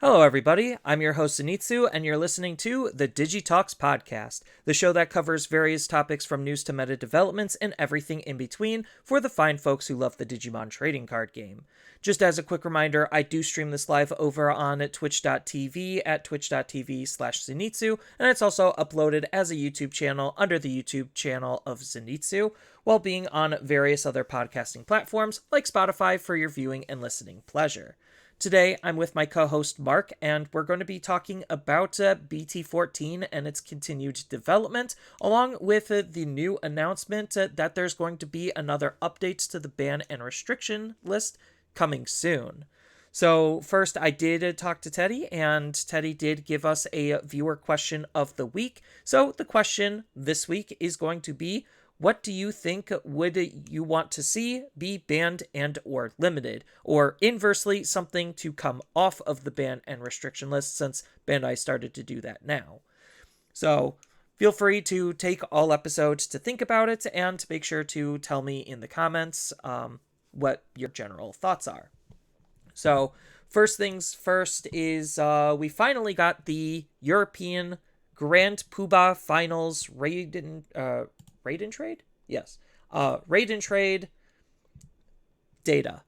Hello, everybody. I'm your host, Zenitsu, and you're listening to the Digi Talks podcast, the show that covers various topics from news to meta developments and everything in between for the fine folks who love the Digimon trading card game. Just as a quick reminder, I do stream this live over on twitch.tv at twitch.tv/Zenitsu, and it's also uploaded as a YouTube channel under the YouTube channel of Zenitsu, while being on various other podcasting platforms like Spotify for your viewing and listening pleasure. Today, I'm with my co-host Mark, and we're going to be talking about BT14 and its continued development, along with the new announcement that there's going to be another updates to the ban and restriction list coming soon. So first, I did talk to Teddy, and Teddy did give us a viewer question of the week. So the question this week is going to be, what do you think would you want to see be banned and or limited? Or inversely, something to come off of the ban and restriction list since Bandai started to do that now. So feel free to take all episodes to think about it and make sure to tell me in the comments what your general thoughts are. So first things first is we finally got the European Grand Poobah Finals Raiden Trade? Yes. Raiden Trade data.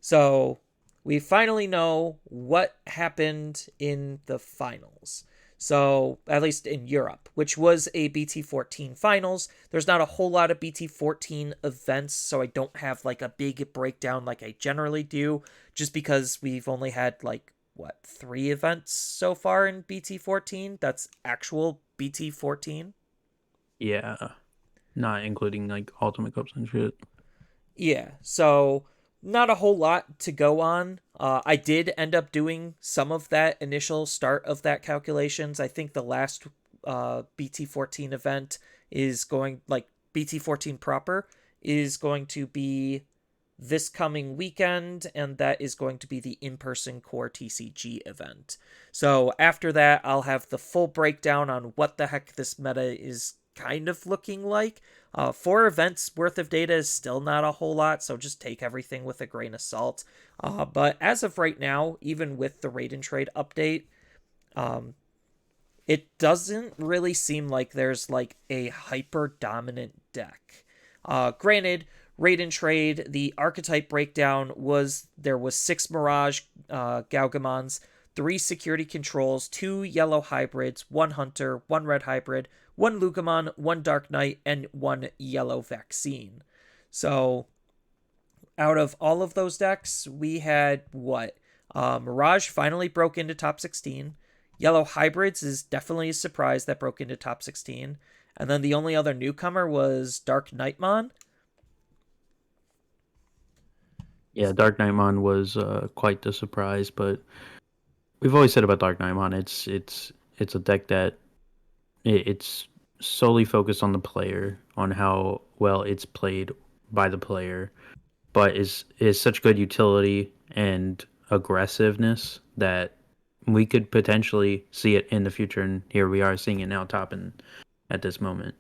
So we finally know what happened in the finals. So, at least in Europe, which was a BT14 finals. There's not a whole lot of BT14 events, so I don't have like a big breakdown like I generally do, just because we've only had 3 events so far in BT14. That's actual BT14. Yeah, not including like Ultimate Cups and shit. Yeah, so not a whole lot to go on. I did end up doing some of that initial start of that calculations. I think the last BT14 event is going, BT14 proper, is going to be this coming weekend, and that is going to be the in-person core TCG event. So after that, I'll have the full breakdown on what the heck this meta is kind of looking like. 4 events worth of data is still not a whole lot, so just take everything with a grain of salt. But as of right now, even with the Raiden Trade update, it doesn't really seem like there's a hyper dominant deck. Granted, Raiden Trade, the Archetype Breakdown there was 6 Mirage Gaugamons, 3 security controls, 2 yellow hybrids, 1 hunter, 1 red hybrid, 1 Lugamon, 1 Dark Knight, and 1 yellow vaccine. So out of all of those decks, we had what? Mirage finally broke into top 16. Yellow hybrids is definitely a surprise that broke into top 16. And then the only other newcomer was Dark Knightmon. Yeah, Dark Knightmon was quite the surprise, but we've always said about Dark Knightmon, it's a deck that it's solely focused on the player, on how well it's played by the player, but is such good utility and aggressiveness that we could potentially see it in the future, and here we are seeing it now topping at this moment.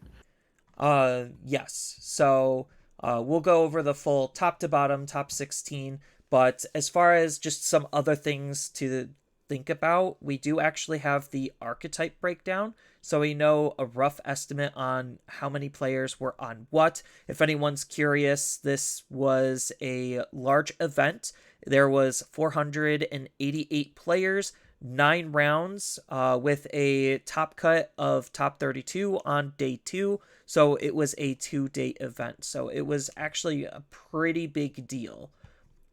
Yes. So we'll go over the full top to bottom, top 16. But as far as just some other things to think about, we do actually have the Archetype Breakdown. So we know a rough estimate on how many players were on what. If anyone's curious, this was a large event. There was 488 players, 9 rounds, with a top cut of top 32 on day 2. So it was a 2-day event. So it was actually a pretty big deal.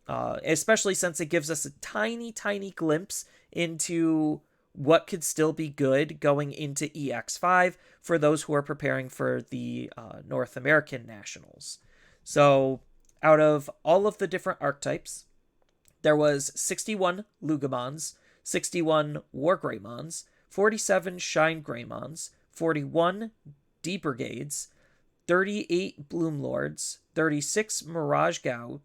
Especially since it gives us a tiny, tiny glimpse into what could still be good going into EX5 for those who are preparing for the North American Nationals. So out of all of the different archetypes, there was 61 Lugamons, 61 War Greymons, 47 Shine Greymons, 41 D Brigades, 38 Bloom Lords, 36 Mirage Gau,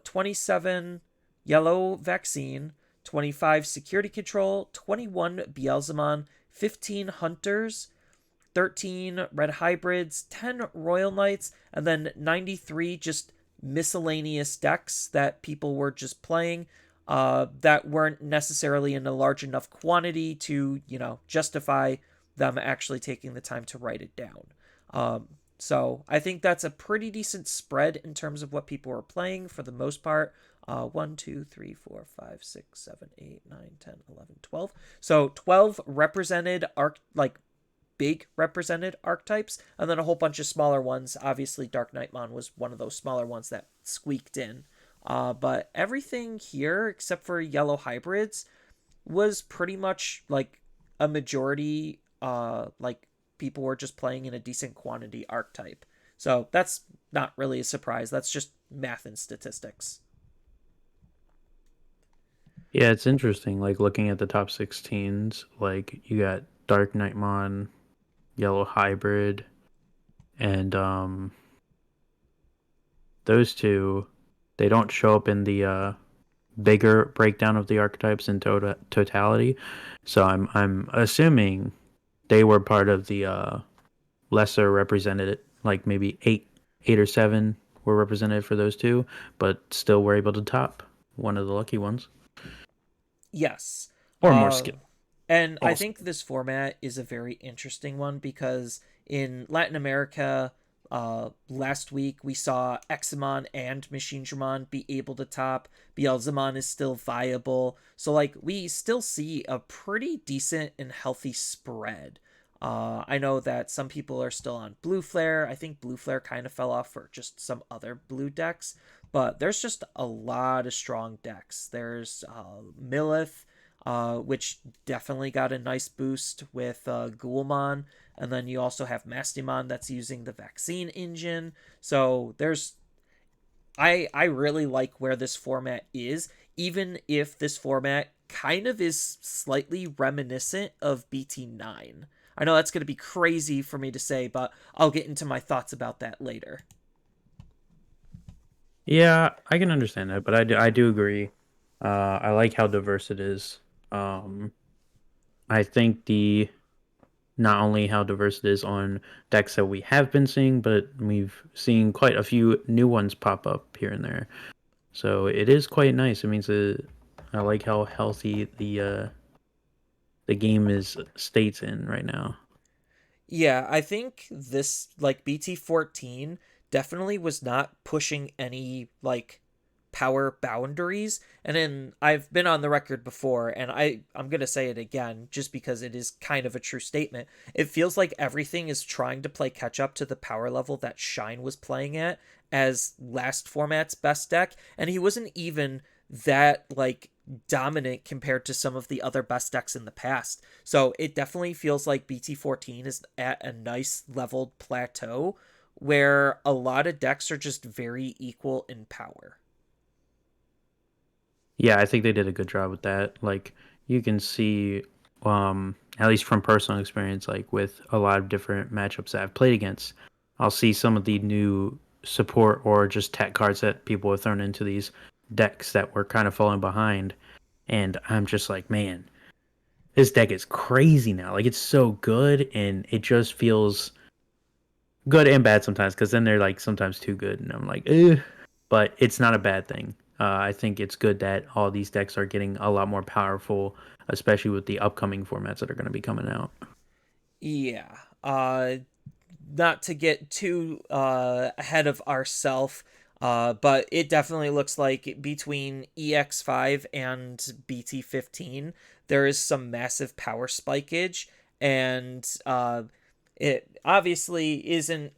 27 Yellow Vaccine, 25 Security Control, 21 Beelzemon, 15 Hunters, 13 Red Hybrids, 10 Royal Knights, and then 93 just miscellaneous decks that people were just playing. that weren't necessarily in a large enough quantity to, justify them actually taking the time to write it down. So I think that's a pretty decent spread in terms of what people are playing for the most part. 1, 2, 3, 4, 5, 6, 7, 8, 9, 10, 11, 12. So 12 represented big represented archetypes, and then a whole bunch of smaller ones. Obviously, Dark Knightmon was one of those smaller ones that squeaked in. But everything here, except for yellow hybrids, was pretty much like a majority, people were just playing in a decent quantity archetype. So that's not really a surprise. That's just math and statistics. Yeah, it's interesting. Like looking at the top 16s, like you got Dark Knightmon, Yellow Hybrid, and those two, they don't show up in the bigger breakdown of the archetypes in totality. So I'm assuming they were part of the lesser represented, like maybe eight or seven were represented for those two, but still were able to top one of the lucky ones. Yes. Or more skill. And I Also. think this format is a very interesting one because in Latin America, last week we saw Examon and Machine Dramon be able to top. Beelzemon is still viable. So, like, we still see a pretty decent and healthy spread. I know that some people are still on Blue Flare. I think Blue Flare kind of fell off for just some other blue decks. But there's just a lot of strong decks. There's Millith, which definitely got a nice boost with Ghoulmon. And then you also have Mastimon that's using the vaccine engine. So I really like where this format is, even if this format kind of is slightly reminiscent of BT9. I know that's going to be crazy for me to say, but I'll get into my thoughts about that later. Yeah, I can understand that, but I do agree. I like how diverse it is. I think the not only how diverse it is on decks that we have been seeing, but we've seen quite a few new ones pop up here and there. So it is quite nice. It means I like how healthy the game is states in right now. Yeah, I think this, like, BT14 definitely was not pushing any, like, power boundaries. And then I've been on the record before, and I'm going to say it again just because it is kind of a true statement. It feels like everything is trying to play catch up to the power level that Shine was playing at as last format's best deck, and he wasn't even that, like, dominant compared to some of the other best decks in the past. So it definitely feels like BT14 is at a nice leveled plateau where a lot of decks are just very equal in power. Yeah, I think they did a good job with that. Like you can see, at least from personal experience, like with a lot of different matchups that I've played against, I'll see some of the new support or just tech cards that people have thrown into these decks that were kind of falling behind, and I'm just like, man, this deck is crazy now. Like it's so good, and it just feels good and bad sometimes because then they're like sometimes too good, and I'm like, ugh. But it's not a bad thing. I think it's good that all these decks are getting a lot more powerful, especially with the upcoming formats that are going to be coming out. Yeah. Not to get too ahead of ourself, but it definitely looks like between EX5 and BT15, there is some massive power spikeage, and it obviously isn't.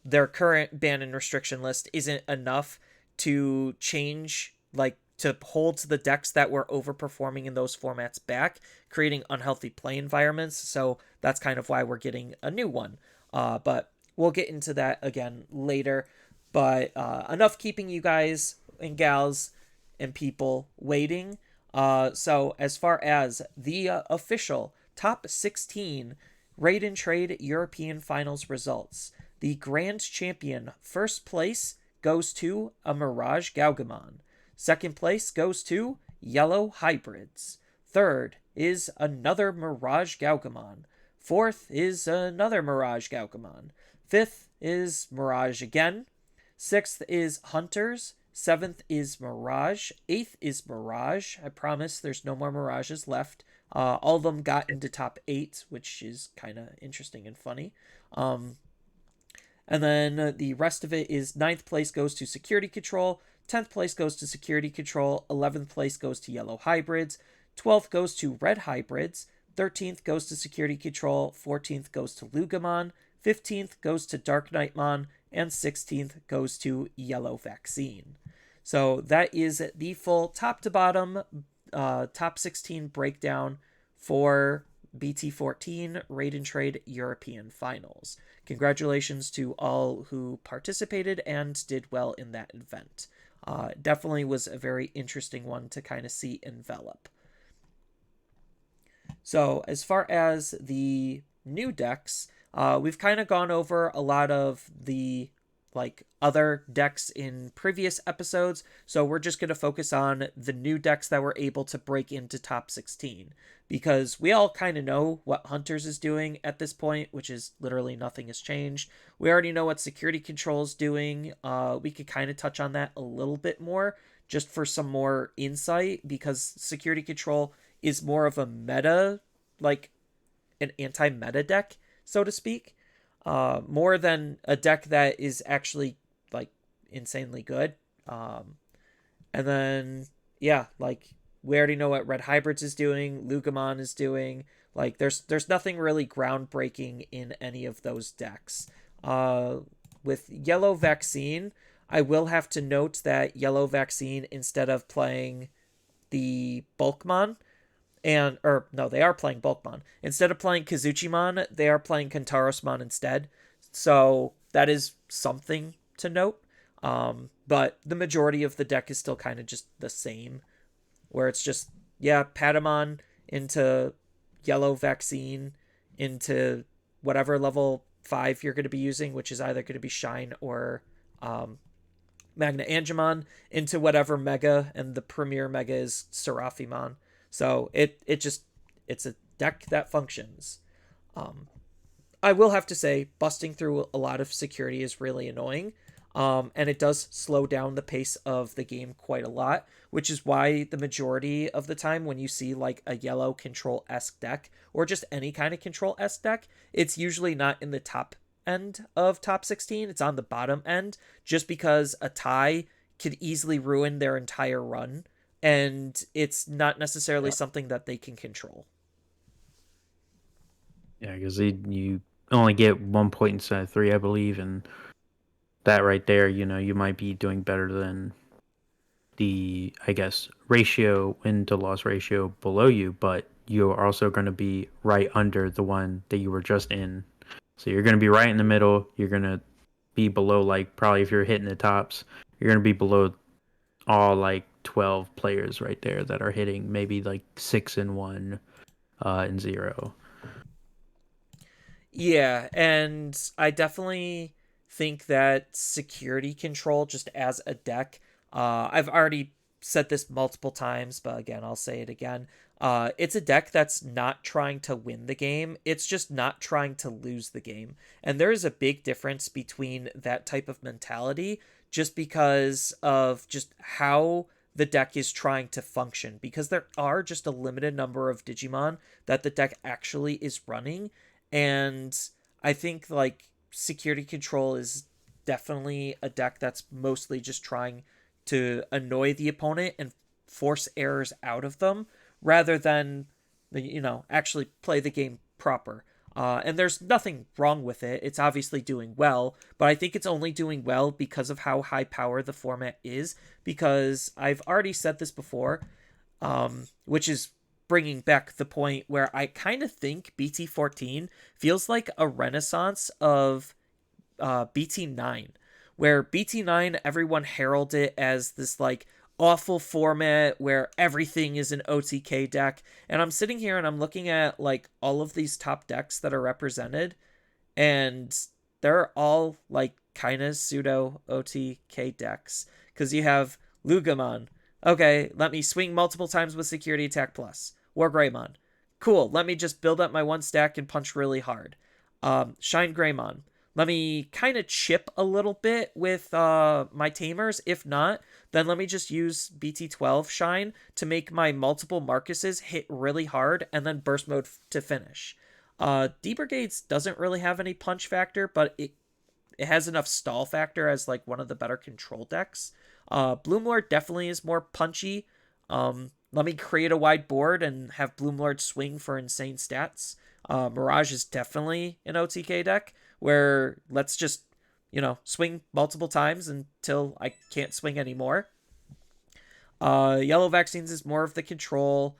Their current ban and restriction list isn't enough to change, like, to hold the decks that were overperforming in those formats back, creating unhealthy play environments. So that's kind of why we're getting a new one. But we'll get into that again later. But enough keeping you guys and gals and people waiting. So as far as the official top 16 Raiden Trade European Finals results, the grand champion first place goes to a Mirage Gaugamon. Second place goes to Yellow Hybrids. Third is another Mirage Gaugamon. Fourth is another Mirage Gaugamon. Fifth is Mirage again. Sixth is Hunters. 7th is Mirage. 8th is Mirage. I promise there's no more Mirages left. All of them got into top 8, which is kind of interesting and funny. And then the rest of it is 9th place goes to Security Control, 10th place goes to Security Control, 11th place goes to Yellow Hybrids, 12th goes to Red Hybrids, 13th goes to Security Control, 14th goes to Lugamon, 15th goes to Dark Knightmon, and 16th goes to Yellow Vaccine. So that is the full top to bottom top 16 breakdown for BT14 Raiden Trade European Finals. Congratulations to all who participated and did well in that event. Definitely was a very interesting one to kind of see envelop. So as far as the new decks, we've kind of gone over a lot of the other decks in previous episodes, so we're just going to focus on the new decks that were able to break into top 16, because we all kind of know what Hunters is doing at this point, which is literally nothing has changed. We already know what Security Control is doing. We could kind of touch on that a little bit more just for some more insight, because Security Control is more of a meta, like an anti-meta deck, so to speak. More than a deck that is actually insanely good. And then we already know what Red Hybrids is doing, Lugamon is doing. There's nothing really groundbreaking in any of those decks. With Yellow Vaccine, I will have to note that Yellow Vaccine, instead of playing the Bulkmon, they are playing Bulkmon. Instead of playing Kazuchimon, they are playing Kantarosmon instead. So that is something to note. But the majority of the deck is still kind of just the same, where it's just, Patamon into Yellow Vaccine into whatever level 5 you're going to be using, which is either going to be Shine or Magna Angemon, into whatever Mega, and the premier Mega is Seraphimon. So it's a deck that functions. I will have to say, busting through a lot of security is really annoying. And it does slow down the pace of the game quite a lot, which is why the majority of the time when you see a yellow control-esque deck, or just any kind of control-esque deck, it's usually not in the top end of top 16. It's on the bottom end, just because a tie could easily ruin their entire run, and it's not necessarily something that they can control. Yeah, because you only get 1 point instead of 3, I believe, and that right there, you might be doing better than the, I guess, win to loss ratio below you, but you're also going to be right under the one that you were just in. So you're going to be right in the middle. You're going to be below, probably if you're hitting the tops, you're going to be below all 12 players right there that are hitting maybe 6 and 1 and 0. Yeah, and I definitely think that Security Control, just as a deck, I've already said this multiple times, but again, I'll say it again. It's a deck that's not trying to win the game. It's just not trying to lose the game. And there is a big difference between that type of mentality, just because of just how the deck is trying to function. Because there are just a limited number of Digimon that the deck actually is running. And I think Security Control is definitely a deck that's mostly just trying to annoy the opponent and force errors out of them, rather than actually play the game proper. And there's nothing wrong with it. It's obviously doing well, but I think it's only doing well because of how high power the format is, because I've already said this before, which is bringing back the point where I kind of think BT14 feels like a renaissance of BT9, where BT9, everyone heralded it as this awful format where everything is an OTK deck. And I'm sitting here and I'm looking at all of these top decks that are represented, and they're all kind of pseudo OTK decks, because you have Lugamon. Okay, let me swing multiple times with Security Attack Plus. War Greymon. Cool, let me just build up my 1 stack and punch really hard. Shine Greymon. let me kind of chip a little bit with my tamers. If not, then let me just use BT12 Shine to make my multiple Marcuses hit really hard and then burst mode to finish. D-Brigades doesn't really have any punch factor, but it has enough stall factor as like one of the better control decks. Bloomlord definitely is more punchy. Let me create a wide board and have Bloomlord swing for insane stats. Mirage is definitely an OTK deck where let's just, swing multiple times until I can't swing anymore. Yellow Vaccines is more of the control.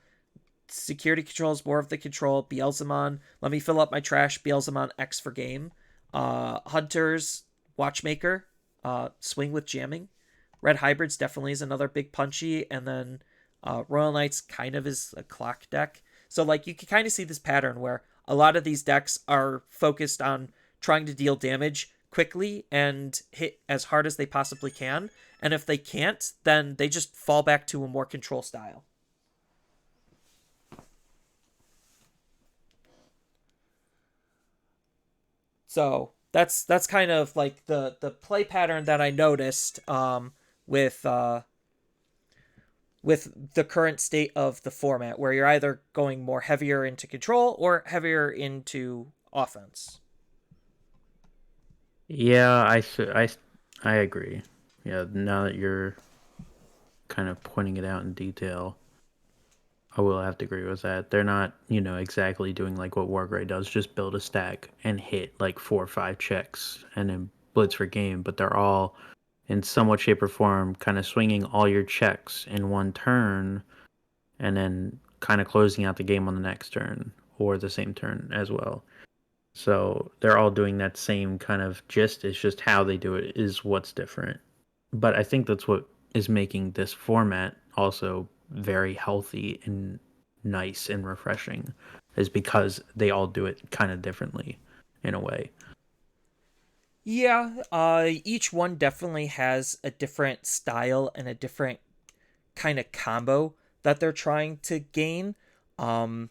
Security Control is more of the control. Beelzemon, let me fill up my trash. Beelzemon X for game. Hunters, Watchmaker, swing with jamming. Red Hybrids definitely is another big punchy. And then Royal Knights kind of is a clock deck. So like you can kind of see this pattern where a lot of these decks are focused on trying to deal damage quickly and hit as hard as they possibly can. And if they can't, then they just fall back to a more control style. So that's kind of like the play pattern that I noticed with the current state of the format, where you're either going more heavier into control or heavier into offense. Yeah, I agree. Yeah, now that you're kind of pointing it out in detail, I will have to agree with that. They're not, exactly doing like what Wargrey does, just build a stack and hit like 4 or 5 checks and then blitz for game, but they're all in somewhat shape or form kind of swinging all your checks in one turn and then kind of closing out the game on the next turn or the same turn as well. So they're all doing that same kind of gist. It's just how they do it is what's different. But I think that's what is making this format also very healthy and nice and refreshing, is because they all do it kind of differently in a way. Yeah, each one definitely has a different style and a different kind of combo that they're trying to gain. Um,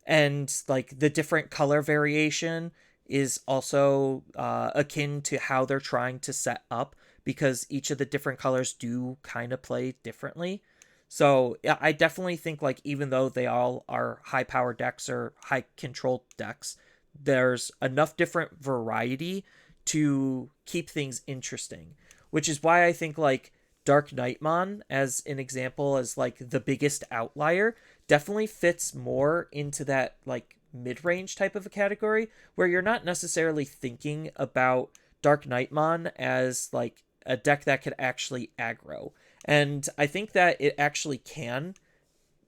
and like the different color variation is also akin to how they're trying to set up, because each of the different colors do kind of play differently. So yeah, I definitely think like even though they all are high power decks or high control decks, there's enough different variety to keep things interesting, which is why I think like Dark Nightmon as an example, as like the biggest outlier, definitely fits more into that like mid-range type of a category, where you're not necessarily thinking about Dark Nightmon as like a deck that could actually aggro. And I think that it actually can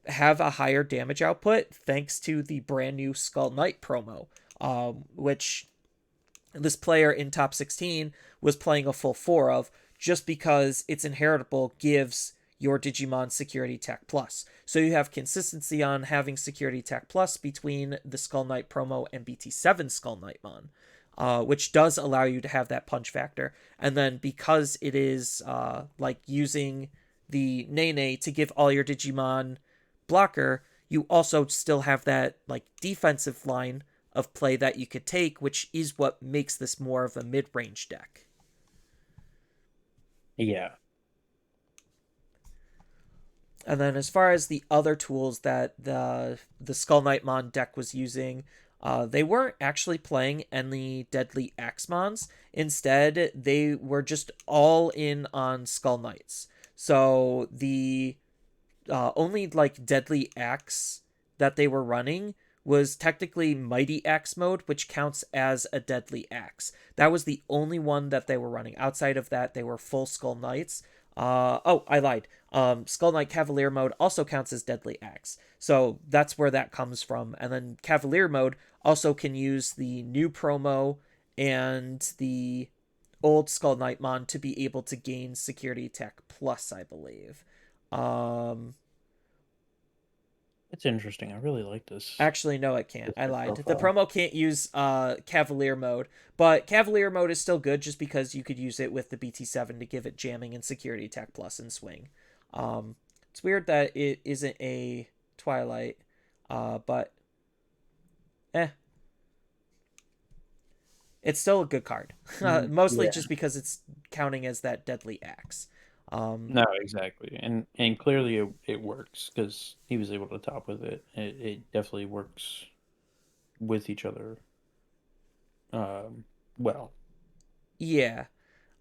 have a higher damage output thanks to the brand new Skull Knight promo, which this player in top 16 was playing a full 4 of, just because its inheritable gives your Digimon Security Tech Plus. So you have consistency on having Security Tech Plus between the Skull Knight promo and BT7 Skull Knightmon, which does allow you to have that punch factor. And then because it is like using the Nene to give all your Digimon blocker, you also still have that like defensive line of play that you could take, which is what makes this more of a mid-range deck. Yeah. And then as far as the other tools that the Skull Knightmon deck was using, they weren't actually playing any Deadly Axemons. Instead, they were just all in on Skull Knights. So the only like Deadly Axe that they were running was technically Mighty Axe mode, which counts as a Deadly Axe. That was the only one that they were running. Outside of that, they were full Skull Knights. I lied. Skull Knight Cavalier mode also counts as Deadly Axe. So that's where that comes from. And then Cavalier mode also can use the new promo and the old Skull Knightmon to be able to gain Security Tech Plus, I believe. It's interesting. I really like Actually, no, it can't. this I new lied. The profile. promo can't use Cavalier mode, but Cavalier mode is still good just because you could use it with the BT7 to give it jamming and security attack plus and swing. It's weird that it isn't a Twilight, but eh. it's still a good card. Mostly Yeah. just because it's counting as that deadly axe. No, exactly, and clearly it works because he was able to top with it. It definitely works with each other. Um, well, Yeah.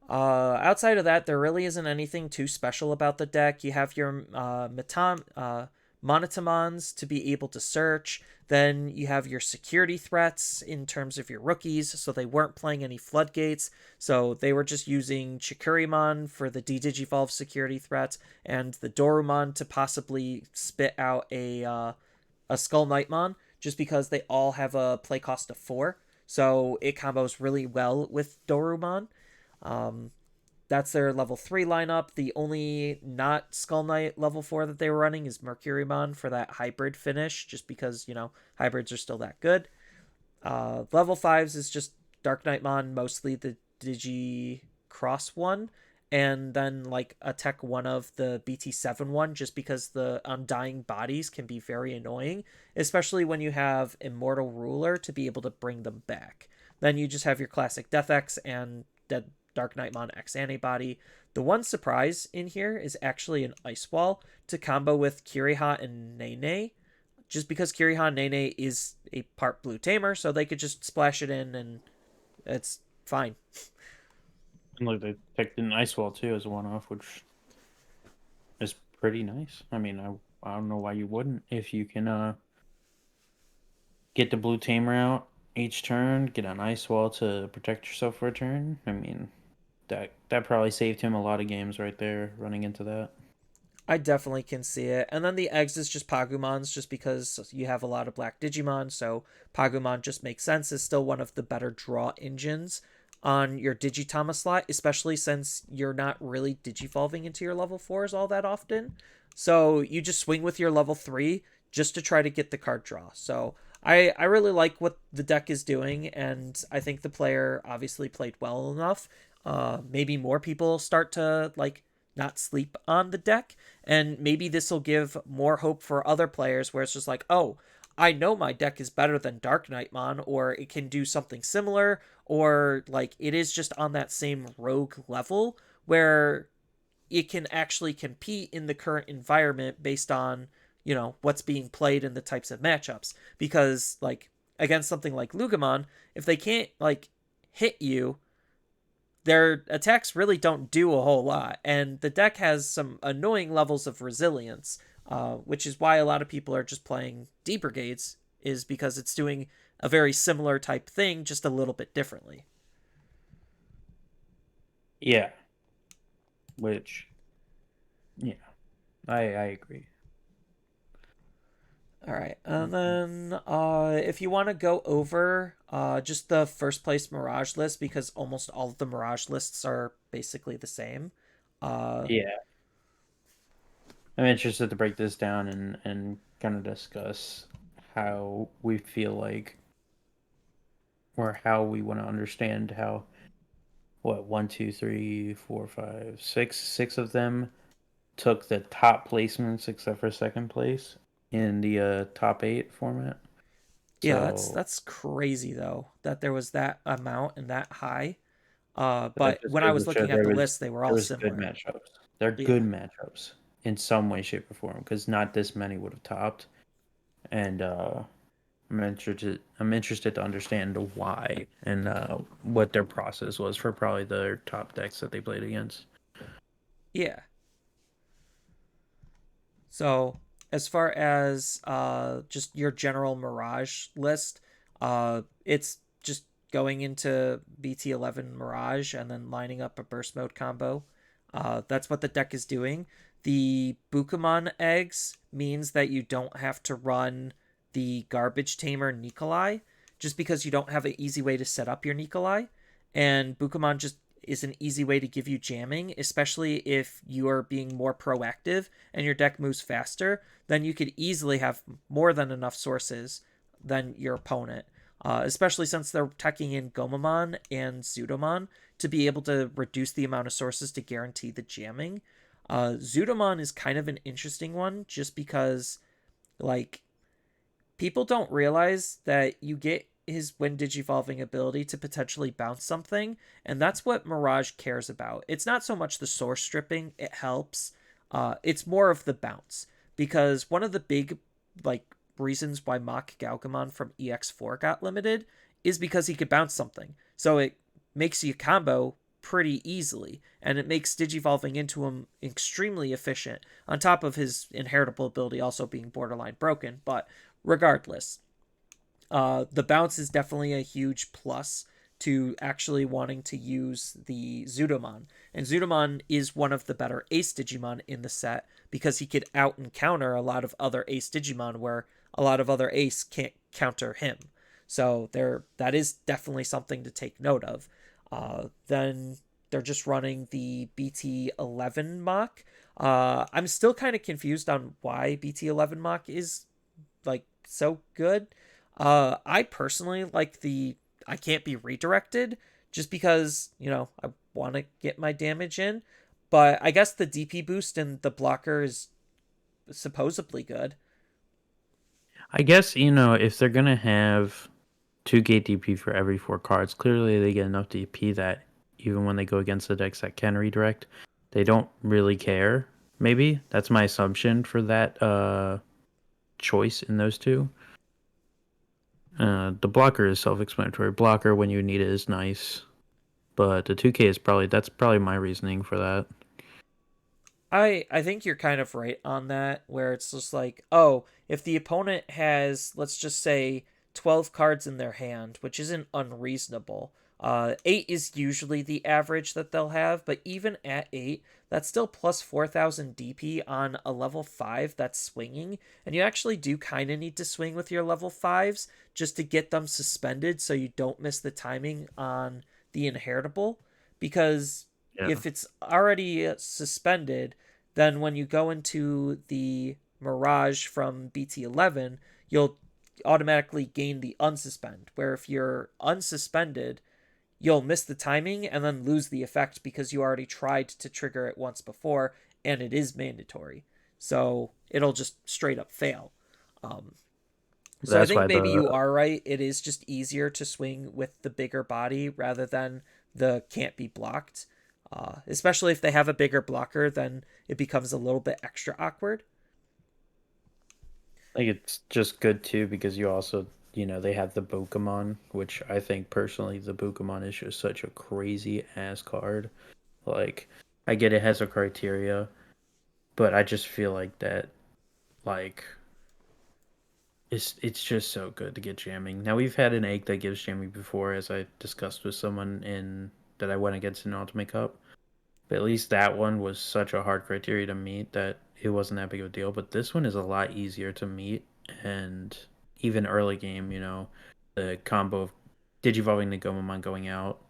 Outside of that, there really isn't anything too special about the deck. You have your Monotomons to be able to search. Then you have your security threats in terms of your rookies, so they weren't playing any floodgates. So they were just using Chikurimon for the D-Digivolve security threat, and the Dorumon to possibly spit out a Skull Knightmon, just because they all have a play cost of 4. So it combos really well with Dorumon. Um, that's their level 3 lineup. The only not Skull Knight level 4 that they were running is Mercurymon for that hybrid finish, just because, hybrids are still that good. Level 5s is just Dark Knightmon, mostly the Digi Cross one, and then like a tech one of the BT7 one, just because the Undying Bodies can be very annoying, especially when you have Immortal Ruler to be able to bring them back. Then you just have your classic Death X and Dead Dark Knightmon X Antibody. The one surprise in here is actually an Ice Wall to combo with Kiriha and Nene, just because Kiriha and Nene is a part blue tamer, so they could just splash it in and it's fine. and look, they picked an ice wall too as a one-off, which is pretty nice. I mean, I don't know why you wouldn't if you can get the blue tamer out each turn, get an ice wall to protect yourself for a turn. I mean, that probably saved him a lot of games right there running into that. I definitely can see it. And then the eggs is just Pagumons, just because you have a lot of black Digimon, so Pagumon just makes sense. Is still one of the better draw engines on your Digitama slot, especially since you're not really Digivolving into your level 4s all that often. So you just swing with your level 3 just to try to get the card draw. So I really like what the deck is doing, and I think the player obviously played well enough. Maybe more people start to not sleep on the deck, and maybe this will give more hope for other players where it's just like, oh, I know my deck is better than Dark Knightmon, or it can do something similar, or like it is just on that same rogue level where it can actually compete in the current environment based on, what's being played and the types of matchups. Because like against something like Lugamon, if they can't hit you, their attacks really don't do a whole lot, and the deck has some annoying levels of resilience, which is why a lot of people are just playing D Brigades, is because it's doing a very similar type thing, just a little bit differently. Yeah, which yeah, I agree. All right, and then if you want to go over just the first place Mirage list, because almost all of the Mirage lists are basically the same. Uh, Yeah, I'm interested to break this down and kind of discuss how we feel like, or how we want to understand how, what, one, two, three, four, five, six of them took the top placements except for second place in the top 8 format. yeah, that's So that's crazy though that there was that amount and that high. that But just when I goes was to show looking at there the was list, they were there all was good similar. matchups. They're Yeah. good matchups in some way, shape, or form because not this many would have topped. And I'm interested to understand why and what their process was for probably their top decks that they played against. Yeah. So as far as just your general Mirage list, it's just going into BT11 Mirage and then lining up a burst mode combo. That's what the deck is doing. The Bukamon eggs means that you don't have to run the garbage tamer Nikolai, just because you don't have an easy way to set up your Nikolai. And Bukamon just is an easy way to give you jamming, especially if you are being more proactive and your deck moves faster. Then you could easily have more than enough sources than your opponent, especially since they're teching in Gomamon and Zudomon to be able to reduce the amount of sources to guarantee the jamming. Zudomon is kind of an interesting one just because, like, people don't realize that you get his when digivolving ability to potentially bounce something, and that's what Mirage cares about. It's not so much the source stripping, it helps. It's more of the bounce, because one of the big like reasons why Mach Galgamon from EX4 got limited is because he could bounce something. So it makes you combo pretty easily, and it makes digivolving into him extremely efficient, on top of his inheritable ability also being borderline broken. But regardless, the bounce is definitely a huge plus to actually wanting to use the Zudomon. And Zudomon is one of the better Ace Digimon in the set, because he could out and counter a lot of other Ace Digimon where a lot of other Ace can't counter him. So that is definitely something to take note of. Then they're just running the BT11 Mach. I'm still kind of confused on why BT11 Mach is like so good. I personally like the I can't be redirected, just because, I want to get my damage in. But I guess the DP boost and the blocker is supposedly good. I guess, if they're gonna have 2 gate DP for every 4 cards, clearly they get enough DP that even when they go against the decks that can redirect, they don't really care. Maybe that's my assumption for that choice in those two. The blocker is self-explanatory. Blocker when you need it is nice, but the 2K is that's probably my reasoning for that. I think you're kind of right on that, where it's just like, oh, if the opponent has, let's just say, 12 cards in their hand, which isn't unreasonable. 8 is usually the average that they'll have, but even at 8, that's still plus 4,000 DP on a level 5 that's swinging, and you actually do kind of need to swing with your level 5s just to get them suspended so you don't miss the timing on the inheritable, because Yeah. if it's already suspended, then when you go into the Mirage from BT11, you'll automatically gain the unsuspend, where if you're unsuspended, you'll miss the timing and then lose the effect because you already tried to trigger it once before, and it is mandatory. So it'll just straight up fail. So I That's think why maybe you the are right. It is just easier to swing with the bigger body rather than the can't be blocked. Especially if they have a bigger blocker, then it becomes a little bit extra awkward. I think it's just good too because you also, they have the Pokemon, which I think personally the Pokemon is just such a crazy ass card. Like, I get it has a criteria, but I just feel like that, like, it's just so good to get jamming. Now we've had an egg that gives jamming before, as I discussed with someone in that I went against in Ultimate Cup. But at least that one was such a hard criteria to meet that it wasn't that big of a deal. But this one is a lot easier to meet, and even early game, the combo of Digivolving the Gomamon going out,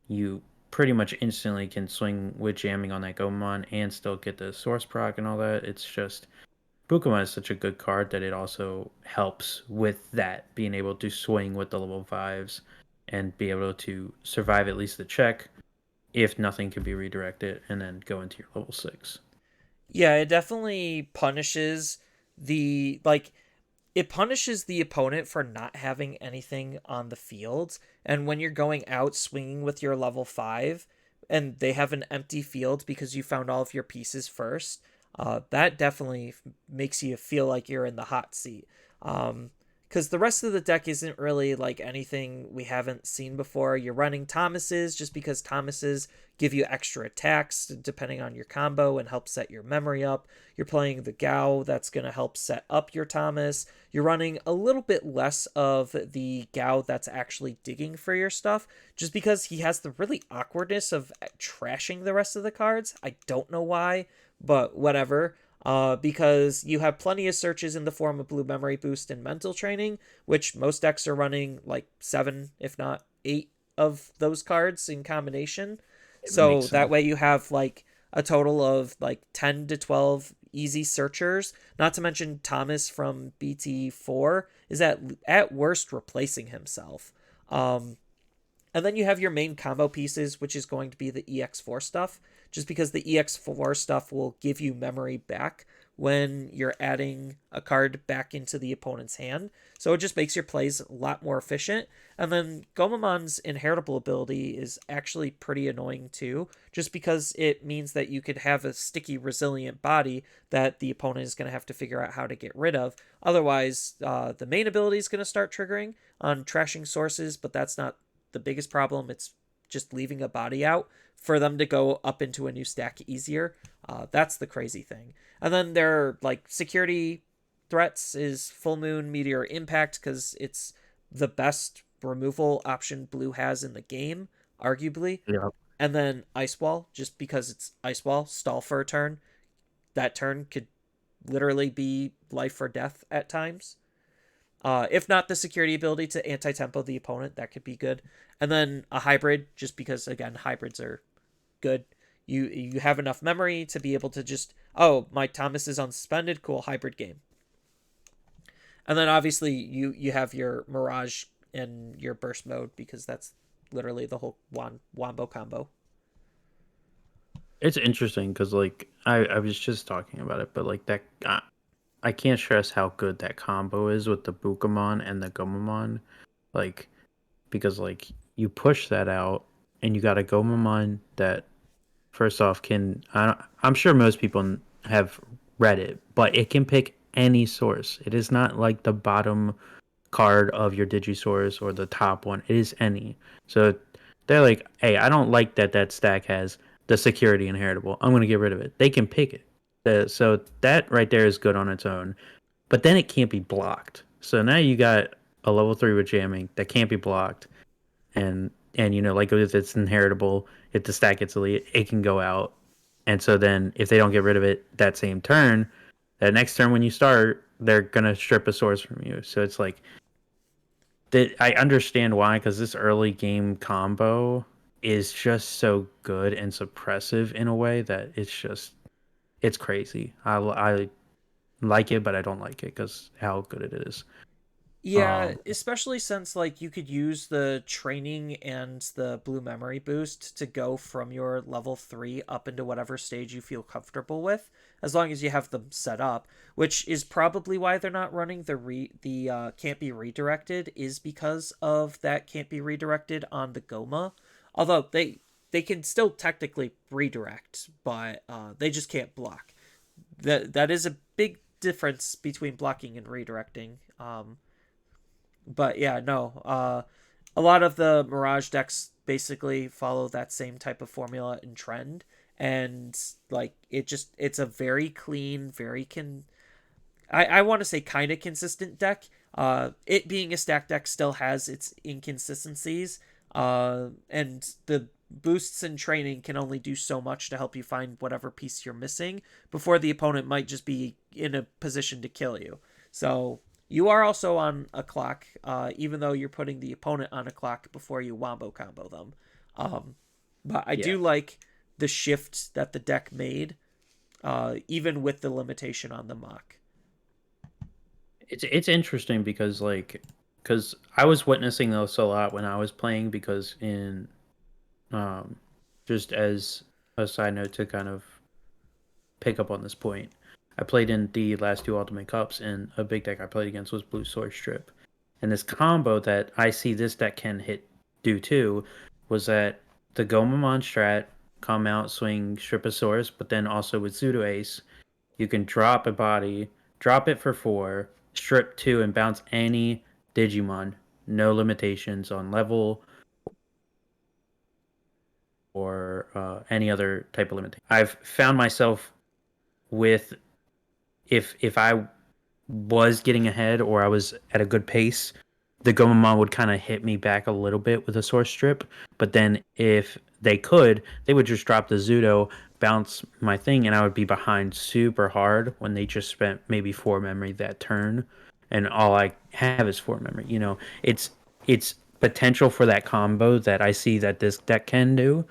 you pretty much instantly can swing with jamming on that Gomamon and still get the source proc and all that. It's just Pokemon is such a good card that it also helps with that, being able to swing with the level 5s and be able to survive at least the check if nothing can be redirected and then go into your level 6. Yeah, it definitely punishes the like it punishes the opponent for not having anything on the field. And when you're going out swinging with your level 5 and they have an empty field because you found all of your pieces first, that definitely makes you feel like you're in the hot seat. Because the rest of the deck isn't really like anything we haven't seen before. You're running Thomases just because Thomases give you extra attacks depending on your combo and help set your memory up. You're playing the Gao, that's going to help set up your Thomas. You're running a little bit less of the Gao that's actually digging for your stuff, just because he has the really awkwardness of trashing the rest of the cards. I don't know why, but whatever. Because you have plenty of searches in the form of Blue Memory Boost and Mental Training, which most decks are running like 7, if not 8 of those cards in combination. So that way you have like a total of like 10 to 12 easy searchers, not to mention Thomas from BT4 is at worst replacing himself. And then you have your main combo pieces, which is going to be the EX4 stuff. just because the EX4 stuff will give you memory back when you're adding a card back into the opponent's hand. So it just makes your plays a lot more efficient. And then Gomamon's inheritable ability is actually pretty annoying too, just because it means that you could have a sticky, resilient body that the opponent is going to have to figure out how to get rid of. Otherwise, the main ability is going to start triggering on trashing sources, but that's not the biggest problem. It's just leaving a body out for them to go up into a new stack easier. That's the crazy thing. And then their like security threats is Full Moon, Meteor, Impact, because it's the best removal option blue has in the game, arguably. Yeah. And then Ice Wall, just because it's Ice Wall, stall for a turn. That turn could literally be life or death at times. If not the security ability to anti-tempo the opponent, that could be good. And then a hybrid, just because, again, hybrids are good. You have enough memory to be able to just, oh, my Thomas is unsuspended, cool, hybrid game. And then obviously you have your Mirage and your burst mode, because that's literally the whole wombo combo. It's interesting because like I was just talking about it, but like that I can't stress how good that combo is with the Bukamon and the Gomamon, like because like you push that out and you got a Gomamon that first off I'm sure most people have read it, but it can pick any source. It is not like the bottom card of your Digisource or the top one. It is any. So they're like, hey, I don't like that stack has the security inheritable. I'm going to get rid of it. They can pick it. So that right there is good on its own. But then it can't be blocked. So now you got a level 3 with jamming that can't be blocked. And you know, like if it's inheritable, if the stack gets elite, it can go out. And so then if they don't get rid of it that same turn, that next turn when you start, they're going to strip a source from you. So it's like, I understand why, because this early game combo is just so good and suppressive in a way that it's crazy. I like it, but I don't like it because how good it is. Yeah, especially since like you could use the training and the blue memory boost to go from your level 3 up into whatever stage you feel comfortable with, as long as you have them set up, which is probably why they're not running the can't be redirected, is because of that can't be redirected on the Goma. Although they can still technically redirect, but they just can't block. That is a big difference between blocking and redirecting. But yeah, no. A lot of the Mirage decks basically follow that same type of formula and trend, and like it's a very clean, I want to say kind of consistent deck. It being a stack deck still has its inconsistencies. And the boosts and training can only do so much to help you find whatever piece you're missing before the opponent might just be in a position to kill you. So you are also on a clock, even though you're putting the opponent on a clock before you wombo combo them. But I do like the shift that the deck made, even with the limitation on the mock. It's interesting because I was witnessing this a lot when I was playing because in just as a side note to kind of pick up on this point, I played in the last two Ultimate Cups, and a big deck I played against was Blue Sword Strip. And this combo that I see this deck can do too was that the Gomamon strat, come out, swing Striposaurus, but then also with Pseudo Ace, you can drop a body, drop it for 4, strip 2, and bounce any Digimon. No limitations on level or any other type of limitation. I've found myself with if I was getting ahead or I was at a good pace, the Gomamon would kind of hit me back a little bit with a source strip. But then if they could, they would just drop the Zudo, bounce my thing, and I would be behind super hard when they just spent maybe 4 memory that turn, and all I have is 4 memory. You know, it's potential for that combo that I see that this deck can do.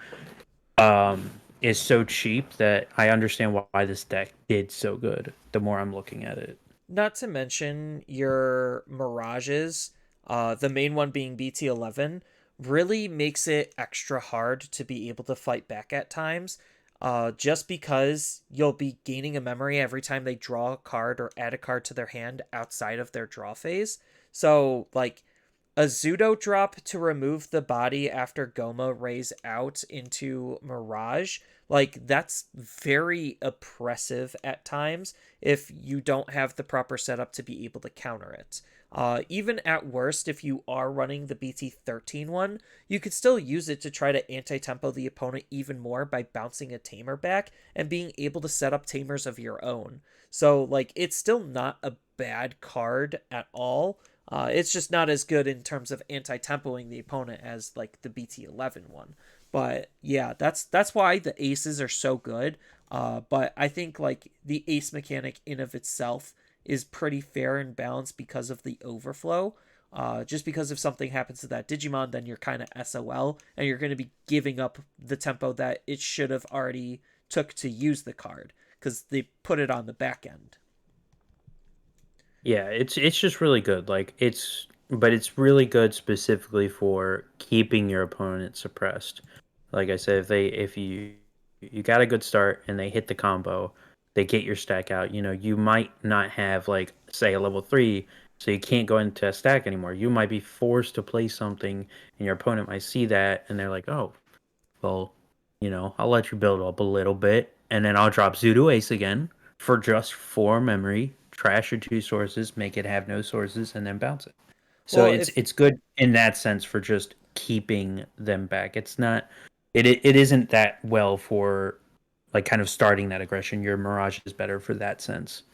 Is so cheap that I understand why this deck did so good. The more I'm looking at it. Not to mention your Mirages, the main one being BT11, really makes it extra hard to be able to fight back at times. just because you'll be gaining a memory every time they draw a card or add a card to their hand outside of their draw phase. So, like, a Zudo drop to remove the body after Goma rays out into Mirage, like, that's very oppressive at times if you don't have the proper setup to be able to counter it. Even at worst, if you are running the BT13 one, you could still use it to try to anti-tempo the opponent even more by bouncing a Tamer back and being able to set up Tamers of your own. So, like, it's still not a bad card at all. It's just not as good in terms of anti-tempoing the opponent as, like, the BT11 one. But yeah, that's why the aces are so good. But I think, like, the ace mechanic in of itself is pretty fair and balanced because of the overflow. Just because if something happens to that Digimon, then you're kind of SOL, and you're going to be giving up the tempo that it should have already took to use the card, because they put it on the back end. Yeah, it's just really good. Like but it's really good specifically for keeping your opponent suppressed. Like I said, if you got a good start and they hit the combo, they get your stack out. You know, you might not have, like, say, a level 3, so you can't go into a stack anymore. You might be forced to play something, and your opponent might see that, and they're like, oh, well, I'll let you build up a little bit, and then I'll drop Zudo Ace again for just 4 memory, trash your 2 sources, make it have no sources, and then bounce it. So Well, it's if it's good in that sense for just keeping them back. It's not it isn't that well for, like, kind of starting that aggression. Your Mirage is better for that sense.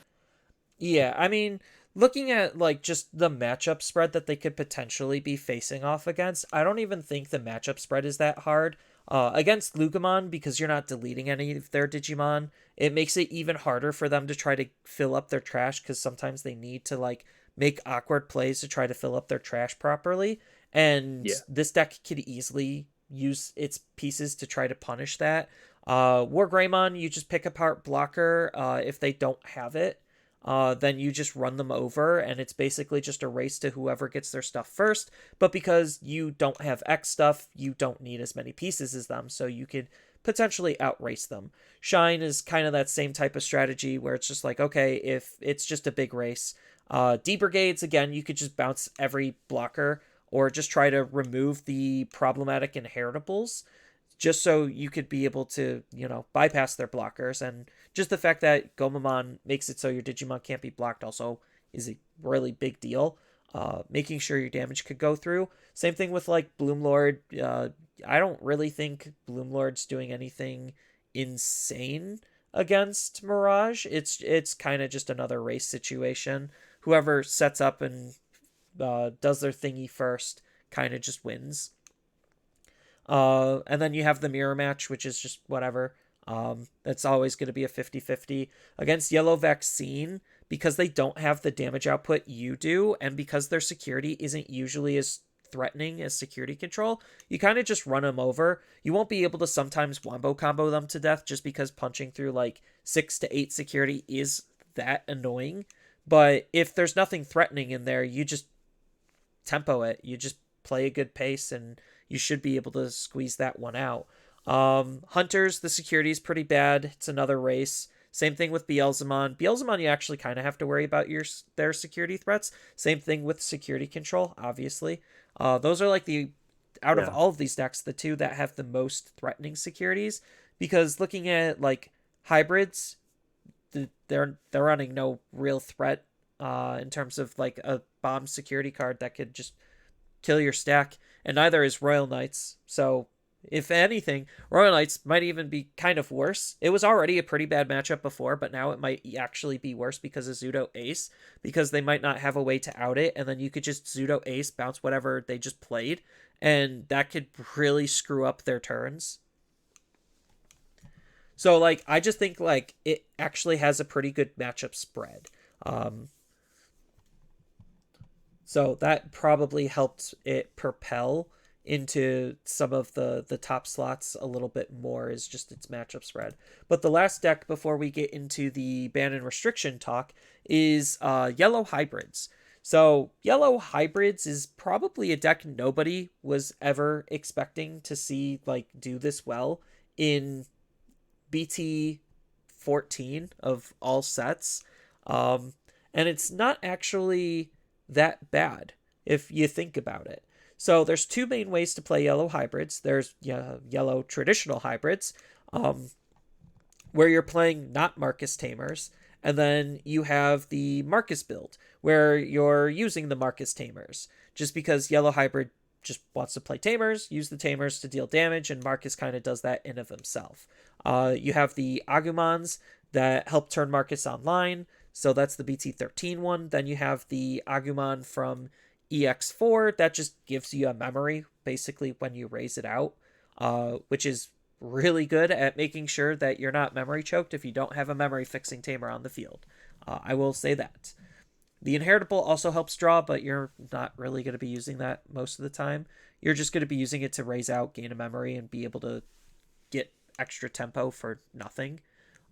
Yeah, I mean, looking at, like, just the matchup spread that they could potentially be facing off against, I don't even think the matchup spread is that hard. Against Lugumon, because you're not deleting any of their Digimon, it makes it even harder for them to try to fill up their trash, because sometimes they need to, like, make awkward plays to try to fill up their trash properly. And Yeah. this deck could easily use its pieces to try to punish that. War Greymon, you just pick apart blocker if they don't have it. Then you just run them over, and it's basically just a race to whoever gets their stuff first. But because you don't have X stuff, you don't need as many pieces as them, so you could potentially outrace them. Shine is kind of that same type of strategy where it's just like, okay, if it's just a big race. D Brigades, again, you could just bounce every blocker or just try to remove the problematic inheritables just so you could be able to, bypass their blockers. And just the fact that Gomamon makes it so your Digimon can't be blocked also is a really big deal. Making sure your damage could go through. Same thing with, like, Bloomlord. I don't really think Bloomlord's doing anything insane against Mirage. It's kind of just another race situation. Whoever sets up and does their thingy first kind of just wins. And then you have the mirror match, which is just whatever. It's always going to be a 50-50 against Yellow Vaccine, because they don't have the damage output you do, and because their security isn't usually as threatening as security control. You kind of just run them over. You won't be able to sometimes wombo combo them to death just because punching through, like, 6 to 8 security is that annoying. But if there's nothing threatening in there, you just tempo it. You just play a good pace, and you should be able to squeeze that one out. Hunters, the security is pretty bad. It's another race. Same thing with Beelzemon. Beelzemon, you actually kind of have to worry about their security threats. Same thing with security control, obviously. Those are, like, out of Yeah. all of these decks, the two that have the most threatening securities. Because looking at, like, hybrids, they're running no real threat in terms of, like, a bomb security card that could just kill your stack, and neither is Royal Knights. So, if anything, Royal Knights might even be kind of worse. It was already a pretty bad matchup before, but now it might actually be worse because of Zudo Ace, because they might not have a way to out it, and then you could just Zudo Ace, bounce whatever they just played, and that could really screw up their turns. So, like, I just think, like, it actually has a pretty good matchup spread. So that probably helped it propel into some of the top slots a little bit more, is just its matchup spread. But the last deck before we get into the Banon Restriction talk is Yellow Hybrids. So Yellow Hybrids is probably a deck nobody was ever expecting to see, like, do this well in BT14 of all sets. And it's not actually that bad if you think about it. So there's two main ways to play yellow hybrids. There's yellow traditional hybrids, where you're playing not Marcus Tamers, and then you have the Marcus build, where you're using the Marcus Tamers, just because yellow hybrid just wants to play Tamers, use the Tamers to deal damage, and Marcus kind of does that in of himself. You have the Agumons that help turn Marcus online, so that's the BT13 one. Then you have the Agumon from EX4 that just gives you a memory, basically, when you raise it out, which is really good at making sure that you're not memory choked if you don't have a memory fixing tamer on the field. I will say that. The inheritable also helps draw, but you're not really going to be using that most of the time. You're just going to be using it to raise out, gain a memory, and be able to get extra tempo for nothing.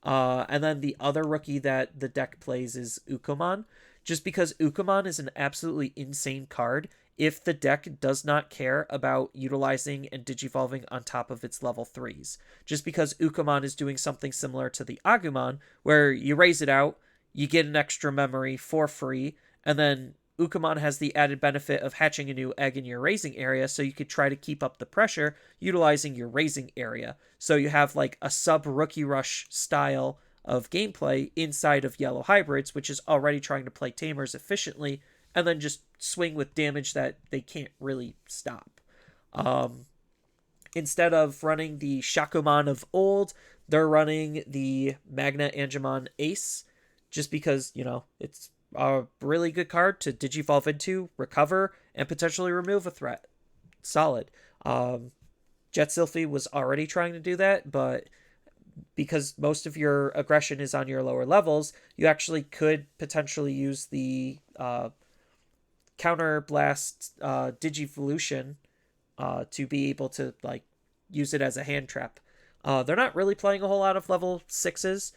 And then the other rookie that the deck plays is Ukomon, just because Ukomon is an absolutely insane card if the deck does not care about utilizing and digivolving on top of its level 3s. Just because Ukomon is doing something similar to the Agumon, where you raise it out, you get an extra memory for free, and then Ukomon has the added benefit of hatching a new egg in your raising area, so you could try to keep up the pressure utilizing your raising area. So you have like a sub-rookie rush style of gameplay inside of yellow hybrids, which is already trying to play tamers efficiently, and then just swing with damage that they can't really stop. Instead of running the Shakomon of old, they're running the Magna Angemon Ace, just because, it's a really good card to digivolve into, recover, and potentially remove a threat. Solid. Jet Sylphie was already trying to do that, but because most of your aggression is on your lower levels, you actually could potentially use the Counter Blast Digivolution to be able to use it as a hand trap. They're not really playing a whole lot of level 6s.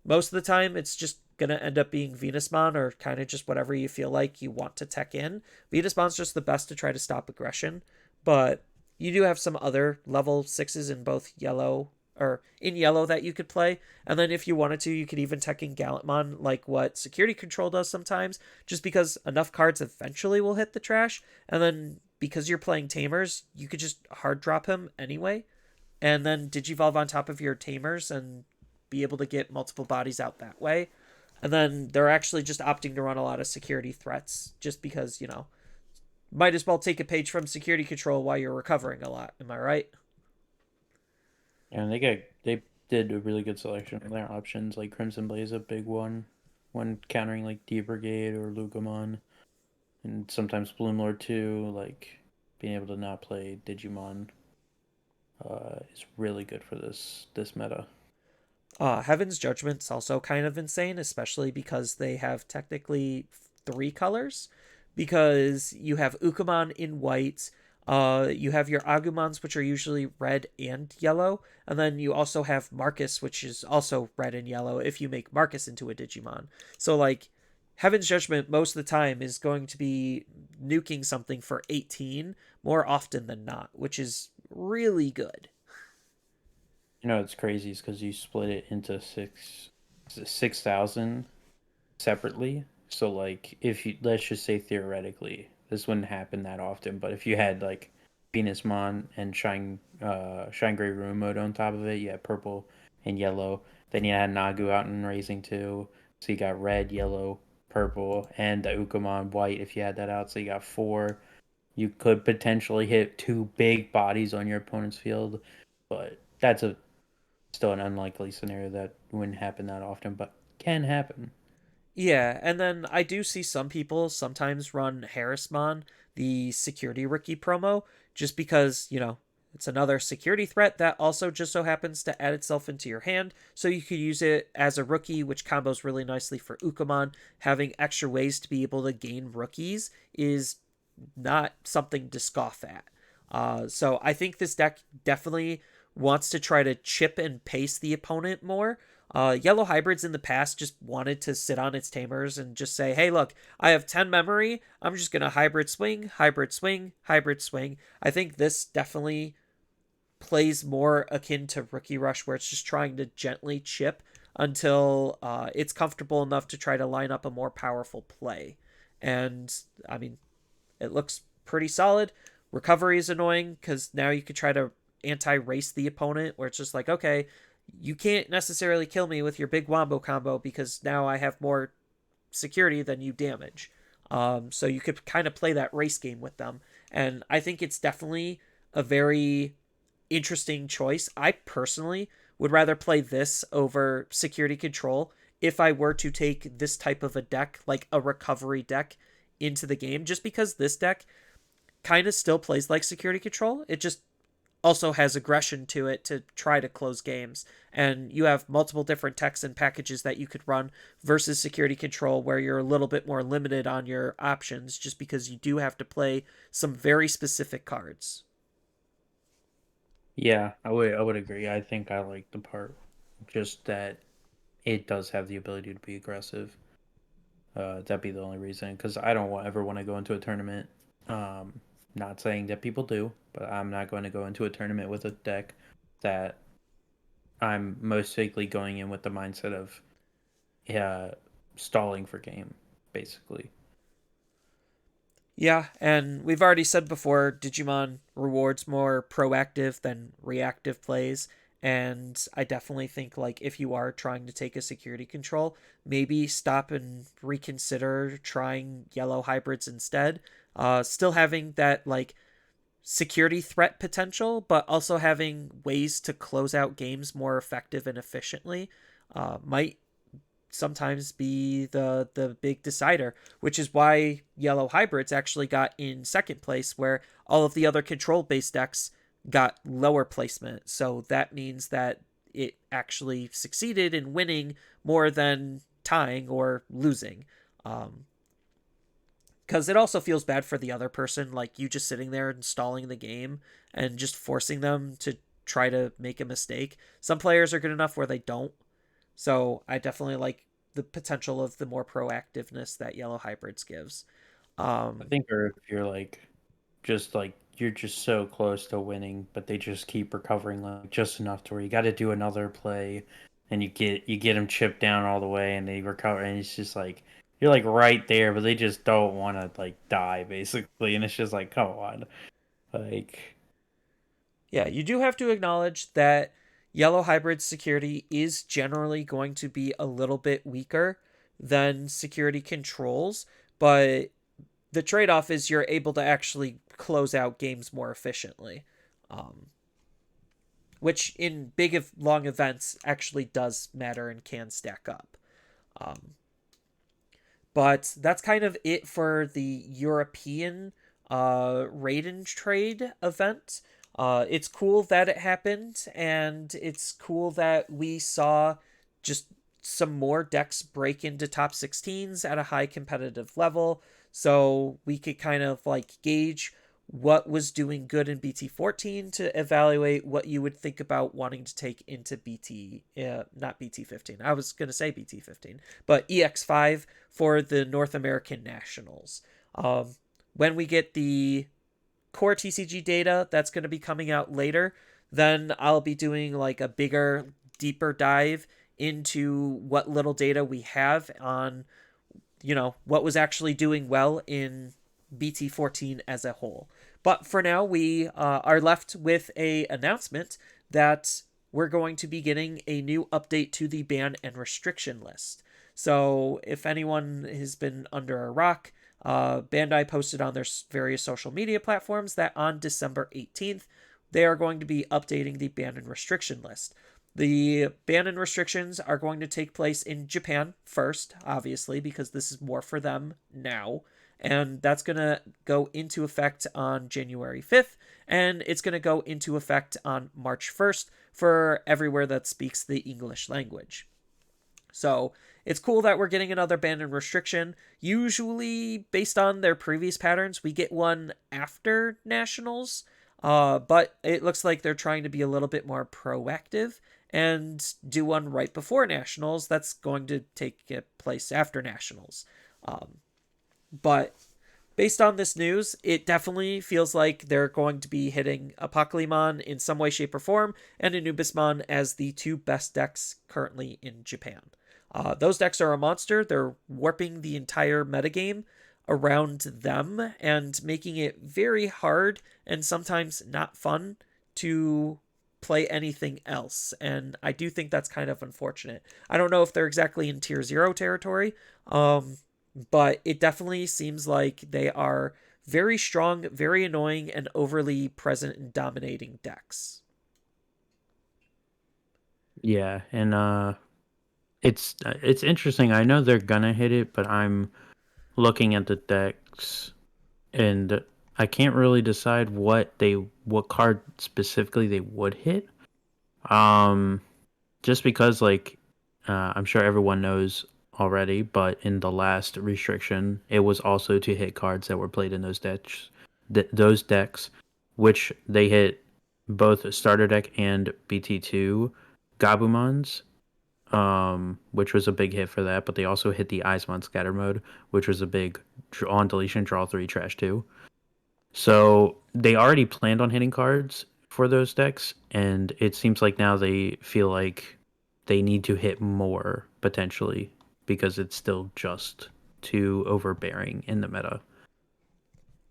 Most of the time, it's just going to end up being Venusmon or kind of just whatever you feel like you want to tech in. Venusmon's just the best to try to stop aggression, but you do have some other level 6s in both yellow or in yellow that you could play. And then if you wanted to, you could even tech in Gallantmon like what Security Control does sometimes, just because enough cards eventually will hit the trash. And then because you're playing Tamers, you could just hard drop him anyway, and then Digivolve on top of your Tamers and be able to get multiple bodies out that way. And then they're actually just opting to run a lot of security threats just because, might as well take a page from Security Control while you're recovering a lot. Am I right? And they did a really good selection of their options. Like Crimson Blaze, a big one when countering like D Brigade or Lucamon, and sometimes Bloomlord too. Like being able to not play Digimon is really good for this meta. Heaven's Judgment's also kind of insane, especially because they have technically 3 colors. Because you have Ukomon in white, you have your Agumons, which are usually red and yellow, and then you also have Marcus, which is also red and yellow if you make Marcus into a Digimon. So, Heaven's Judgment most of the time is going to be nuking something for 18 more often than not, which is really good. It's crazy is because you split it into 6,000 separately. So if you, let's just say theoretically, this wouldn't happen that often, but if you had Venusmon and Shine Gray Room mode on top of it, you had purple and yellow. Then you had Nagu out in Raising too, so you got red, yellow, purple, and the Ukomon white if you had that out. So you got 4. You could potentially hit 2 big bodies on your opponent's field, but that's still an unlikely scenario that wouldn't happen that often, but can happen. Yeah, and then I do see some people sometimes run Harrismon, the security rookie promo, just because, it's another security threat that also just so happens to add itself into your hand, so you could use it as a rookie, which combos really nicely for Ukomon. Having extra ways to be able to gain rookies is not something to scoff at. So I think this deck definitely wants to try to chip and pace the opponent more. Yellow hybrids in the past just wanted to sit on its tamers and just say, hey, look, I have 10 memory. I'm just going to hybrid swing, hybrid swing, hybrid swing. I think this definitely plays more akin to Rookie Rush, where it's just trying to gently chip until it's comfortable enough to try to line up a more powerful play. And I mean, it looks pretty solid. Recovery is annoying because now you could try to anti-race the opponent, where it's just like, okay, you can't necessarily kill me with your big wombo combo because now I have more security than you damage. So you could kind of play that race game with them. And I think it's definitely a very interesting choice. I personally would rather play this over security control if I were to take this type of a deck, like a recovery deck, into the game, just because this deck kind of still plays like security control. It just also has aggression to it to try to close games. And you have multiple different techs and packages that you could run versus security control, where you're a little bit more limited on your options just because you do have to play some very specific cards. Yeah, I would agree. I think I like the part just that it does have the ability to be aggressive. That'd be the only reason, because I don't ever want to go into a tournament. Not saying that people do, but I'm not going to go into a tournament with a deck that I'm most likely going in with the mindset of stalling for game, basically. Yeah, and we've already said before, Digimon rewards more proactive than reactive plays. And I definitely think, like, if you are trying to take a security control, maybe stop and reconsider trying yellow hybrids instead. Still having that, like, security threat potential, but also having ways to close out games more effective and efficiently might sometimes be the big decider, which is why yellow hybrids actually got in second place, where all of the other control based decks got lower placement. So that means that it actually succeeded in winning more than tying or losing. Because it also feels bad for the other person, like you just sitting there installing the game and just forcing them to try to make a mistake. Some players are good enough where they don't. So I definitely like the potential of the more proactiveness that yellow hybrids gives. I think, or if you're like, just like you're just so close to winning, but they just keep recovering like just enough to where you got to do another play, and you get them chipped down all the way, and they recover, and it's just like you're like right there, but they just don't want to like die basically, and it's just like come on, like Yeah, you do have to acknowledge that yellow hybrid security is generally going to be a little bit weaker than security controls, but the trade off is you're able to actually close out games more efficiently, um, which in big, long events actually does matter and can stack up. Um, but that's kind of it for the European Raiden Trade event. It's cool that it happened, and it's cool that we saw just some more decks break into top 16s at a high competitive level. So we could kind of like gauge what was doing good in BT14 to evaluate what you would think about wanting to take into not BT15. I was going to say BT15, but EX5 for the North American Nationals. When we get the core TCG data that's going to be coming out later, then I'll be doing like a bigger, deeper dive into what little data we have on, what was actually doing well in BT14 as a whole. But for now, we are left with a announcement that we're going to be getting a new update to the ban and restriction list. So if anyone has been under a rock, Bandai posted on their various social media platforms that on December 18th, they are going to be updating the ban and restriction list. The ban and restrictions are going to take place in Japan first, obviously, because this is more for them now. And that's going to go into effect on January 5th, and it's going to go into effect on March 1st for everywhere that speaks the English language. So it's cool that we're getting another ban and restriction. Usually, based on their previous patterns, we get one after Nationals, but it looks like they're trying to be a little bit more proactive and do one right before Nationals that's going to take place after Nationals. But Based on this news, it definitely feels like they're going to be hitting Apocalypse in some way, shape, or form, and Anubismon as the two best decks currently in Japan. Those decks are a monster. They're warping the entire metagame around them and making it very hard and sometimes not fun to play anything else. And I do think that's kind of unfortunate. I don't know if they're exactly in tier 0 territory, but it definitely seems like they are very strong, very annoying, and overly present and dominating decks. Yeah, and it's interesting. I know they're gonna hit it, but I'm looking at the decks and I can't really decide what card specifically they would hit. Um, just because I'm sure everyone knows already, but in the last restriction, it was also to hit cards that were played in those decks, which they hit both starter deck and BT2 Gabumons, which was a big hit for that. But they also hit the Eismon Scatter Mode, which was a big on deletion draw 3 trash 2. So they already planned on hitting cards for those decks, and it seems like now they feel like they need to hit more potentially because it's still just too overbearing in the meta.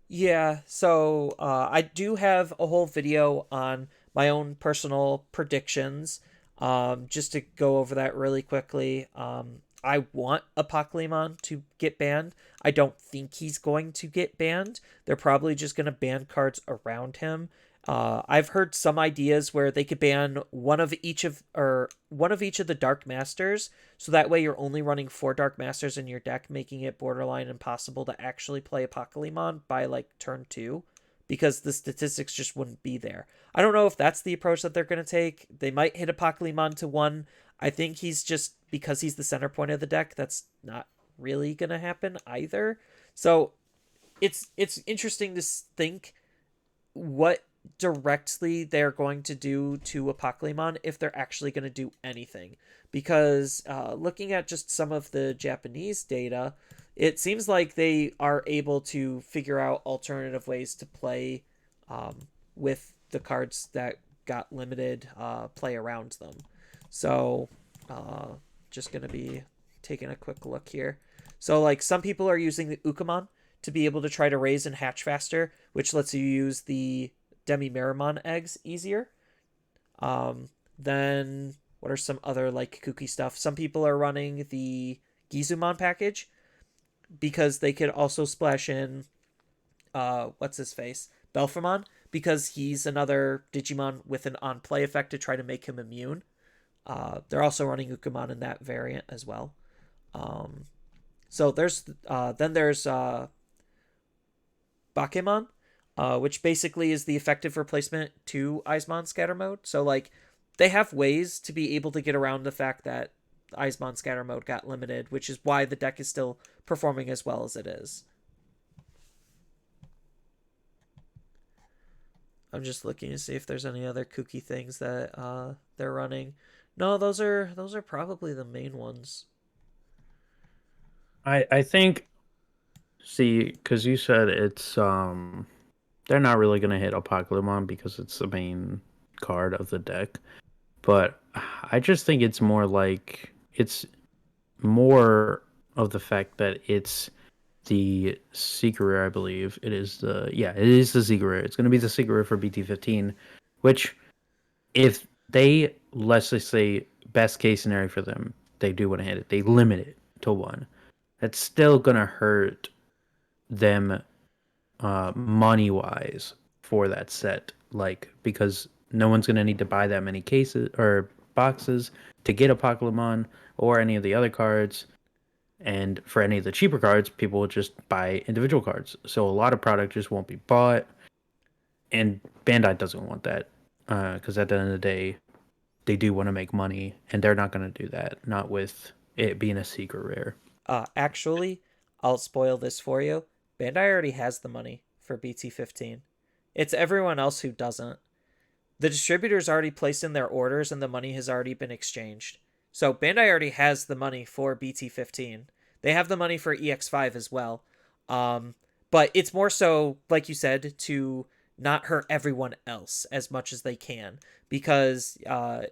Yeah, so I do have a whole video on my own personal predictions. Just to go over that really quickly. I want Apocalypse to get banned. I don't think he's going to get banned. They're probably just going to ban cards around him. I've heard some ideas where they could ban one of each of the Dark Masters, so that way you're only running 4 Dark Masters in your deck, making it borderline impossible to actually play Apocalypse by like turn 2, because the statistics just wouldn't be there. I don't know if that's the approach that they're going to take. They might hit Apocalypse to 1. I think he's just, because he's the center point of the deck, that's not really going to happen either. So it's interesting to think what directly they're going to do to Apocalypse if they're actually going to do anything. Because looking at just some of the Japanese data, it seems like they are able to figure out alternative ways to play with the cards that got limited play around them. So just going to be taking a quick look here. So like some people are using the Ukamon to be able to try to raise and hatch faster, which lets you use the Demi-Miramon eggs easier. Then what are some other like kooky stuff? Some people are running the Gizumon package because they could also splash in what's his face? Belphamon, because he's another Digimon with an on play effect to try to make him immune. They're also running Ukamon in that variant as well. So there's Bakemon, which basically is the effective replacement to Eismon Scatter Mode. So like they have ways to be able to get around the fact that Eismon Scatter Mode got limited, which is why the deck is still performing as well as it is. I'm just looking to see if there's any other kooky things that they're running. No, those are probably the main ones. I think, see, because you said it's they're not really gonna hit Apocalypse because it's the main card of the deck, but I just think it's more of the fact that it's the secret rare. I believe it is it is the secret rare. It's gonna be the secret rare for BT15, which if they, let's just say best case scenario for them, they do want to hit it, they limit it to 1. That's still gonna hurt them money wise for that set, like because no one's gonna need to buy that many cases or boxes to get a Pokemon or any of the other cards. And for any of the cheaper cards, people will just buy individual cards. So a lot of product just won't be bought. And Bandai doesn't want that because at the end of the day, they do want to make money, and they're not going to do that. Not with it being a secret rare. Actually, I'll spoil this for you. Bandai already has the money for BT15. It's everyone else who doesn't. The distributors already placed in their orders and the money has already been exchanged. So Bandai already has the money for BT15. They have the money for EX5 as well. But but it's more so, like you said, to not hurt everyone else as much as they can, because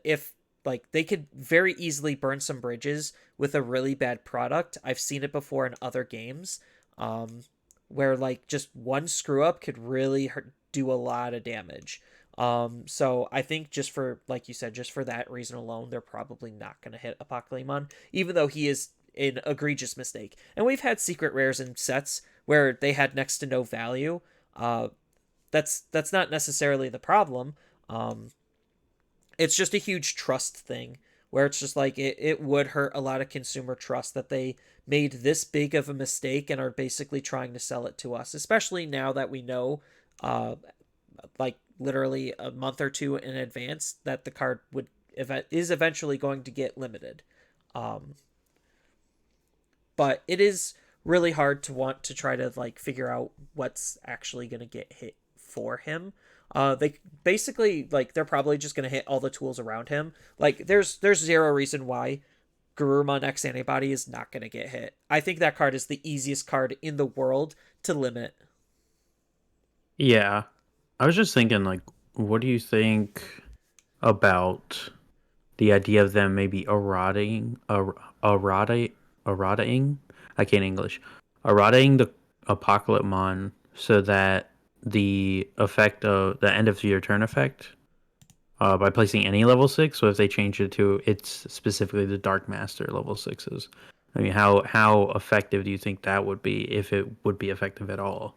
if like they could very easily burn some bridges with a really bad product. I've seen it before in other games, um, where like just one screw up could really do a lot of damage. So I think just for, like you said, just for that reason alone, they're probably not going to hit Apocalypse, even though he is an egregious mistake. And we've had secret rares in sets where they had next to no value. Uh, that's not necessarily the problem. It's just a huge trust thing where it's just like it would hurt a lot of consumer trust that they made this big of a mistake and are basically trying to sell it to us, especially now that we know, uh, like literally a month or two in advance, that the card is eventually going to get limited. Um, but it is really hard to want to try to like figure out what's actually going to get hit for him. They basically, like, they're probably just going to hit all the tools around him. Like there's zero reason why Garurumon X Antibody is not going to get hit. I think that card is the easiest card in the world to limit. Yeah. I was just thinking, like, what do you think about the idea of them maybe errataing? I can't English. Errataing the Apocalypmon so that the effect of the end of your turn effect, by placing any level 6. So if they change it to it's specifically the Dark Master level 6s, I mean, how effective do you think that would be, if it would be effective at all?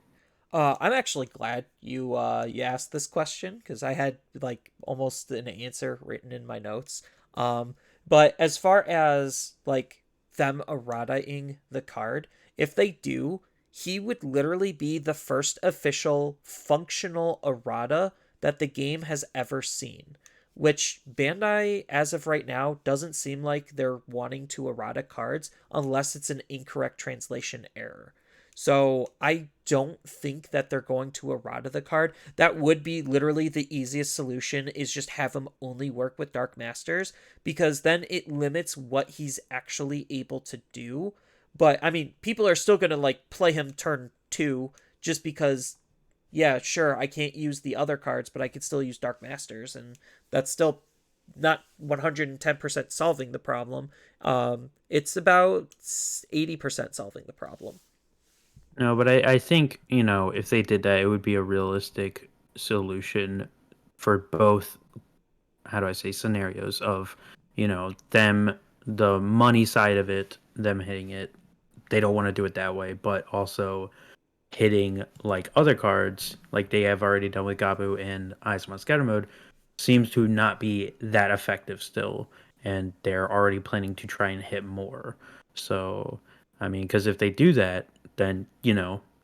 I'm actually glad you asked this question because I had like almost an answer written in my notes. Um, but as far as like them errataing the card, if they do, he would literally be the first official functional errata that the game has ever seen. Which Bandai, as of right now, doesn't seem like they're wanting to errata cards unless it's an incorrect translation error. So I don't think that they're going to errata the card. That would be literally the easiest solution, is just have him only work with Dark Masters, because then it limits what he's actually able to do. But I mean, people are still going to like play him turn 2 just because, yeah, sure, I can't use the other cards, but I could still use Dark Masters, and that's still not 110% solving the problem. It's about 80% solving the problem. No, but I think, if they did that, it would be a realistic solution for both, how do I say, scenarios of, them, the money side of it, them hitting it. They don't want to do it that way, but also hitting like other cards, like they have already done with Gabu and Iceman Scatter Mode, seems to not be that effective still, and they're already planning to try and hit more. So, I mean, because if they do that, then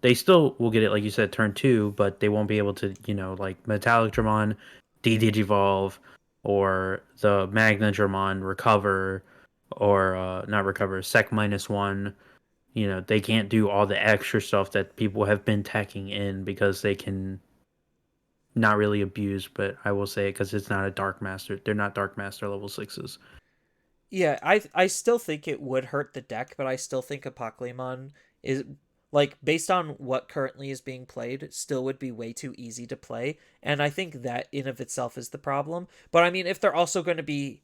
they still will get it, like you said, turn 2, but they won't be able to, like Metallic Dramon, Digivolve, or the Magna Dramon recover, or not recover, Sec -1. They can't do all the extra stuff that people have been tacking in because they can not really abuse, but I will say it because it's not a Dark Master. They're not Dark Master level 6s. Yeah, I still think it would hurt the deck, but I still think Apoclymon is, like, based on what currently is being played, still would be way too easy to play, and I think that in of itself is the problem. But I mean, if they're also going to be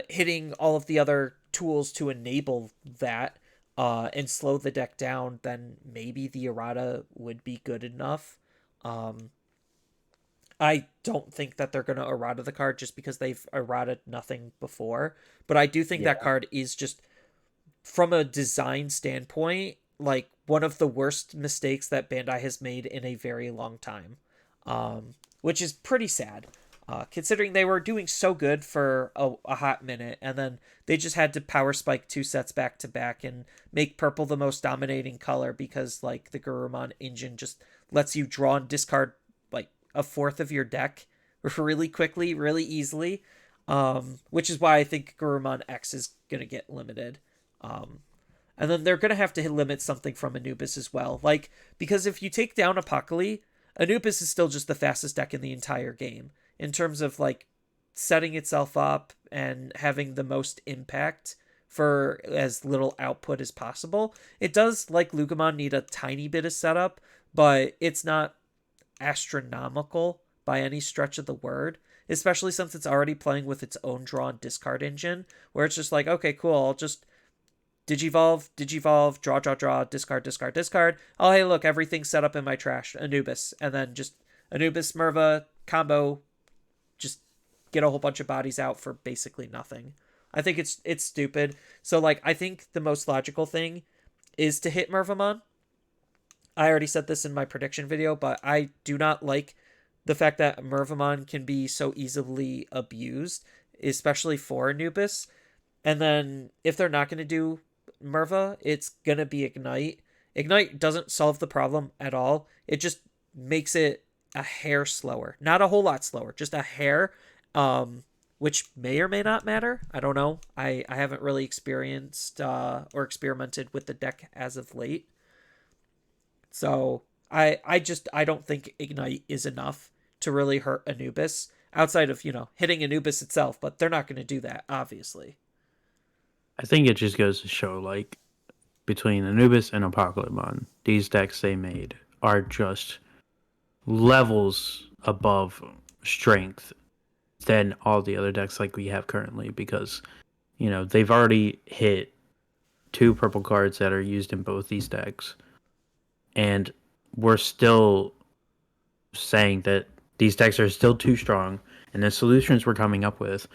hitting all of the other tools to enable that and slow the deck down, then maybe the errata would be good enough. Um, I don't think that they're going to errata the card just because they've errata nothing before. But I do think that Yeah. card is just, from a design standpoint, like one of the worst mistakes that Bandai has made in a very long time, which is pretty sad. Considering they were doing so good for a hot minute, and then they just had to power spike 2 sets back to back and make purple the most dominating color because like the Gurumon engine just lets you draw and discard like a fourth of your deck really quickly, really easily. Which is why I think Gurumon X is gonna get limited. Um, and then they're gonna have to limit something from Anubis as well. Like, because if you take down Apocalypse, Anubis is still just the fastest deck in the entire game in terms of like setting itself up and having the most impact for as little output as possible. It does, like Lugumon, need a tiny bit of setup, but it's not astronomical by any stretch of the word, especially since it's already playing with its own draw and discard engine, where it's just like, okay, cool, I'll just Digivolve, draw, discard. Oh, hey, look, everything's set up in my trash. Anubis. And then just Anubis, Merva, combo, just get a whole bunch of bodies out for basically nothing. I think it's stupid. So, like, I think the most logical thing is to hit Mervamon. I already said this in my prediction video, but I do not like the fact that Mervamon can be so easily abused, especially for Anubis. And then if they're not going to do Merva, it's going to be Ignite. Ignite doesn't solve the problem at all. It just makes it a hair slower. Not a whole lot slower, just a hair, which may or may not matter. I don't know. I haven't really experienced or experimented with the deck as of late. So I don't think Ignite is enough to really hurt Anubis outside of, hitting Anubis itself, but they're not going to do that, obviously. I think it just goes to show, like, between Anubis and Apocalypse, these decks they made are just levels above strength than all the other decks like we have currently, because, they've already hit 2 purple cards that are used in both these decks, and we're still saying that these decks are still too strong, and the solutions we're coming up with,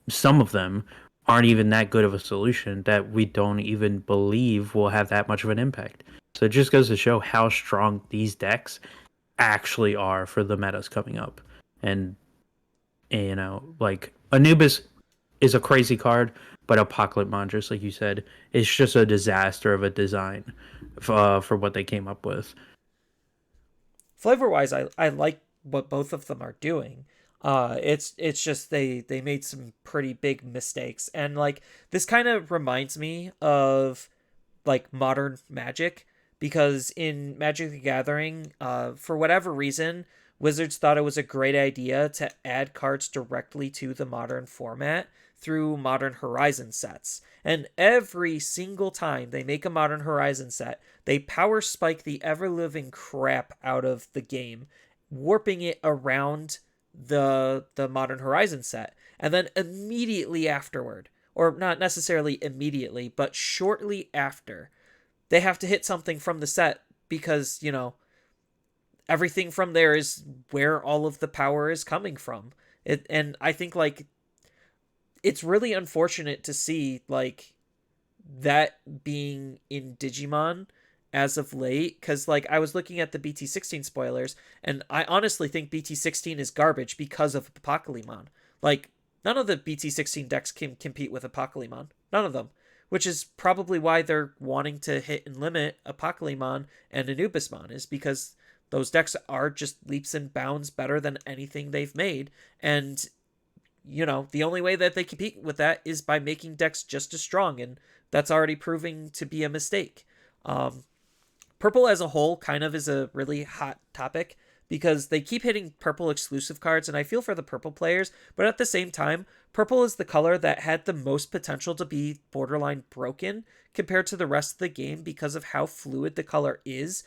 some of them aren't even that good of a solution that we don't even believe will have that much of an impact. So it just goes to show how strong these decks actually are for the metas coming up. And, like, Anubis is a crazy card, but Apocalypse, just like you said, is just a disaster of a design for what they came up with. Flavor-wise, I like what both of them are doing. It's just they made some pretty big mistakes, and like this kind of reminds me of like modern Magic, because in Magic the Gathering, for whatever reason, Wizards thought it was a great idea to add cards directly to the modern format through Modern Horizon sets. And every single time they make a Modern Horizon set, they power spike the ever-living crap out of the game, warping it around the Modern Horizon set, and then immediately afterward, or not necessarily immediately, but shortly after, they have to hit something from the set because, everything from there is where all of the power is coming from. And I think, like, it's really unfortunate to see, like, that being in Digimon as of late, because, like, I was looking at the BT16 spoilers, and I honestly think BT16 is garbage because of Apocalypse. Like, none of the BT16 decks can compete with Apocalypse. None of them. Which is probably why they're wanting to hit and limit Apocalypse and Anubismon, is because those decks are just leaps and bounds better than anything they've made. And, the only way that they compete with that is by making decks just as strong, and that's already proving to be a mistake. Purple as a whole kind of is a really hot topic because they keep hitting purple exclusive cards, and I feel for the purple players, but at the same time, purple is the color that had the most potential to be borderline broken compared to the rest of the game because of how fluid the color is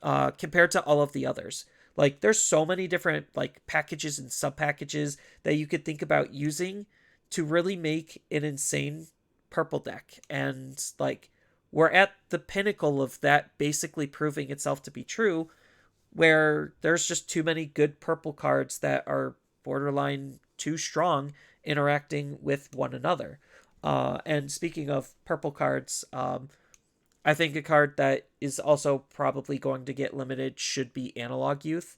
compared to all of the others. Like, there's so many different, like, packages and sub-packages that you could think about using to really make an insane purple deck, and, like, we're at the pinnacle of that basically proving itself to be true, where there's just too many good purple cards that are borderline too strong interacting with one another. And speaking of purple cards, I think a card that is also probably going to get limited should be Analog Youth.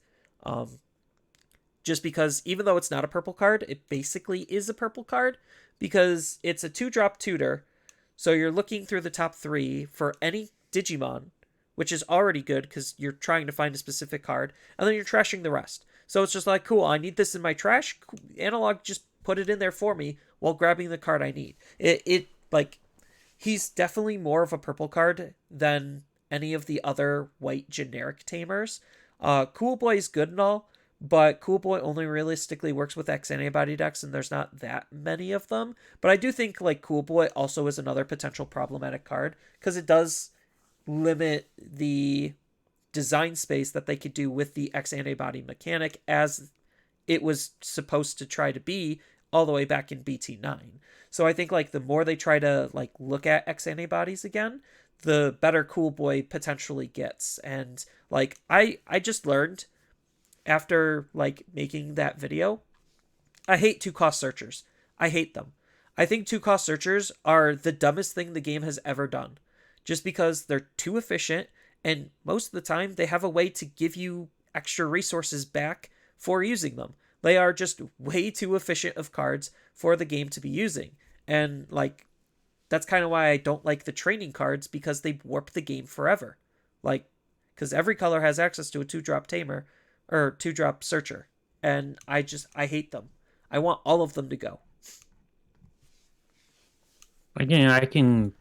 Just because even though it's not a purple card, it basically is a purple card because it's a 2-drop tutor. So you're looking through the top 3 for any Digimon, which is already good because you're trying to find a specific card, and then you're trashing the rest. So it's just like, cool, I need this in my trash. Analog just put it in there for me while grabbing the card I need. He's definitely more of a purple card than any of the other white generic tamers. Cool Boy is good and all, but Cool Boy only realistically works with X antibody decks, and there's not that many of them. But I do think like Cool Boy also is another potential problematic card because it does limit the design space that they could do with the X antibody mechanic as it was supposed to try to be all the way back in BT9. So I think like the more they try to like look at X antibodies again, the better Cool Boy potentially gets. And like I just learned after like making that video, I hate 2-cost searchers. I hate them. I think 2-cost searchers are the dumbest thing the game has ever done. Just because they're too efficient, and most of the time they have a way to give you extra resources back for using them. They are just way too efficient of cards for the game to be using. And like that's kind of why I don't like the training cards, because they warp the game forever. Like, because every color has access to a 2-drop tamer or 2-drop searcher, and I hate them. I want all of them to go. Again, I can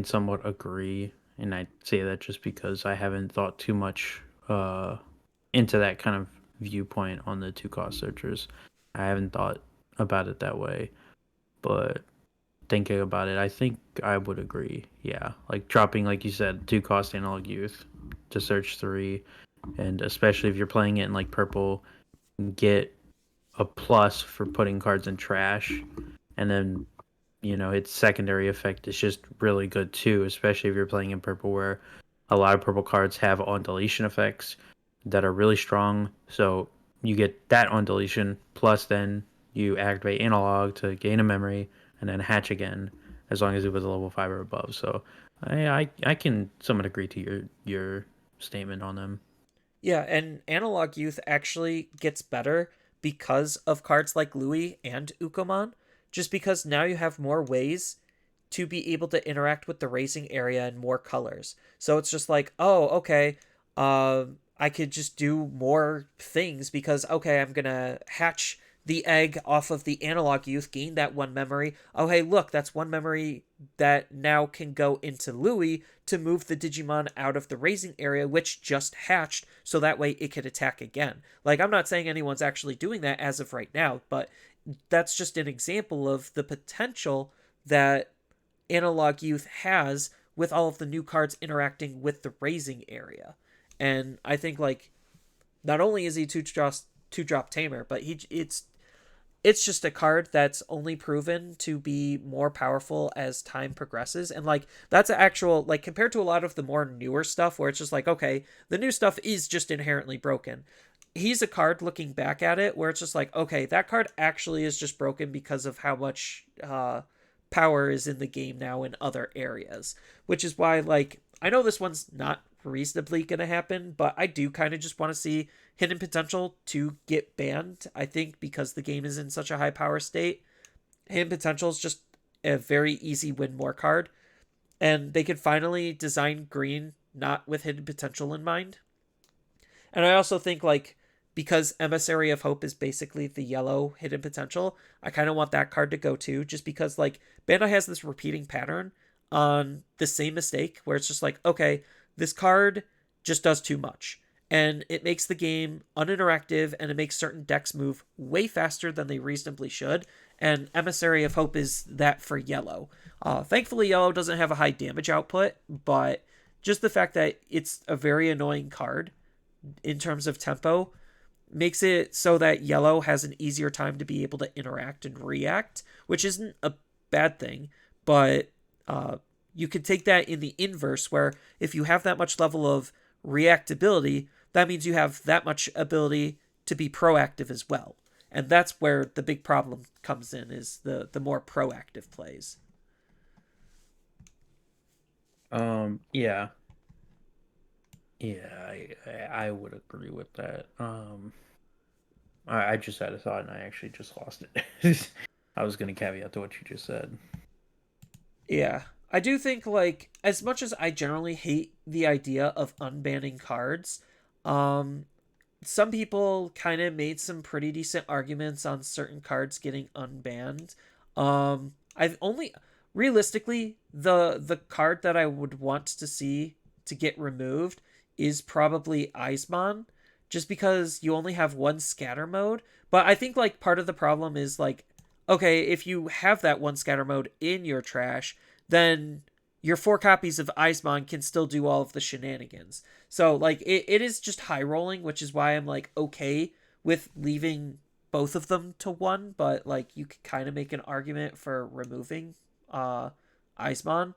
somewhat agree, and I say that just because I haven't thought too much into that kind of viewpoint on the 2-cost searchers. I haven't thought about it that way, but thinking about it, I think I would agree. Yeah, like dropping, like you said, 2-cost analog youth to search 3, and especially if you're playing it in like purple, get a plus for putting cards in trash, and then its secondary effect is just really good too, especially if you're playing in purple, where a lot of purple cards have on deletion effects that are really strong. So you get that on deletion, plus then you activate analog to gain a memory, and then hatch again, as long as it was a level 5 or above. So I can somewhat agree to your statement on them. Yeah, and Analog Youth actually gets better because of cards like Louis and Ukomon, just because now you have more ways to be able to interact with the raising area in more colors. So it's just like, oh, okay, I could just do more things because, okay, I'm going to hatch the egg off of the Analog Youth, gain that 1 memory. Oh, hey, look, that's 1 memory that now can go into Louis to move the Digimon out of the raising area, which just hatched, so that way it could attack again. Like, I'm not saying anyone's actually doing that as of right now, but that's just an example of the potential that Analog Youth has with all of the new cards interacting with the raising area. And I think like not only is he two drop tamer, but it's just a card that's only proven to be more powerful as time progresses. And like that's an actual, like, compared to a lot of the more newer stuff where it's just like, okay, the new stuff is just inherently broken. He's a card looking back at it where it's just like, okay, that card actually is just broken because of how much power is in the game now in other areas. Which is why, like, I know this one's not reasonably going to happen, but I do kind of just want to see Hidden Potential to get banned. I think because the game is in such a high power state, Hidden Potential is just a very easy win more card. And they could finally design green not with Hidden Potential in mind. And I also think, like, because Emissary of Hope is basically the yellow Hidden Potential, I kind of want that card to go too, just because, like, Bandai has this repeating pattern on the same mistake where it's just like, okay, this card just does too much. And it makes the game uninteractive, and it makes certain decks move way faster than they reasonably should. And Emissary of Hope is that for yellow. Thankfully, yellow doesn't have a high damage output, but just the fact that it's a very annoying card in terms of tempo makes it so that yellow has an easier time to be able to interact and react, which isn't a bad thing, but you could take that in the inverse, where if you have that much level of reactability, that means you have that much ability to be proactive as well. And that's where the big problem comes in, is the more proactive plays. Yeah. Yeah, I would agree with that. I just had a thought and I actually just lost it. I was going to caveat to what you just said. Yeah. I do think, like, as much as I generally hate the idea of unbanning cards, um, some people kind of made some pretty decent arguments on certain cards getting unbanned. I've only realistically the card that I would want to see to get removed is probably Eismon, just because you only have one scatter mode. But I think like part of the problem is like, okay, if you have that one scatter mode in your trash, then your 4 copies of Eismon can still do all of the shenanigans. So like it is just high rolling, which is why I'm like okay with leaving both of them to one, but like you could kind of make an argument for removing Eismon.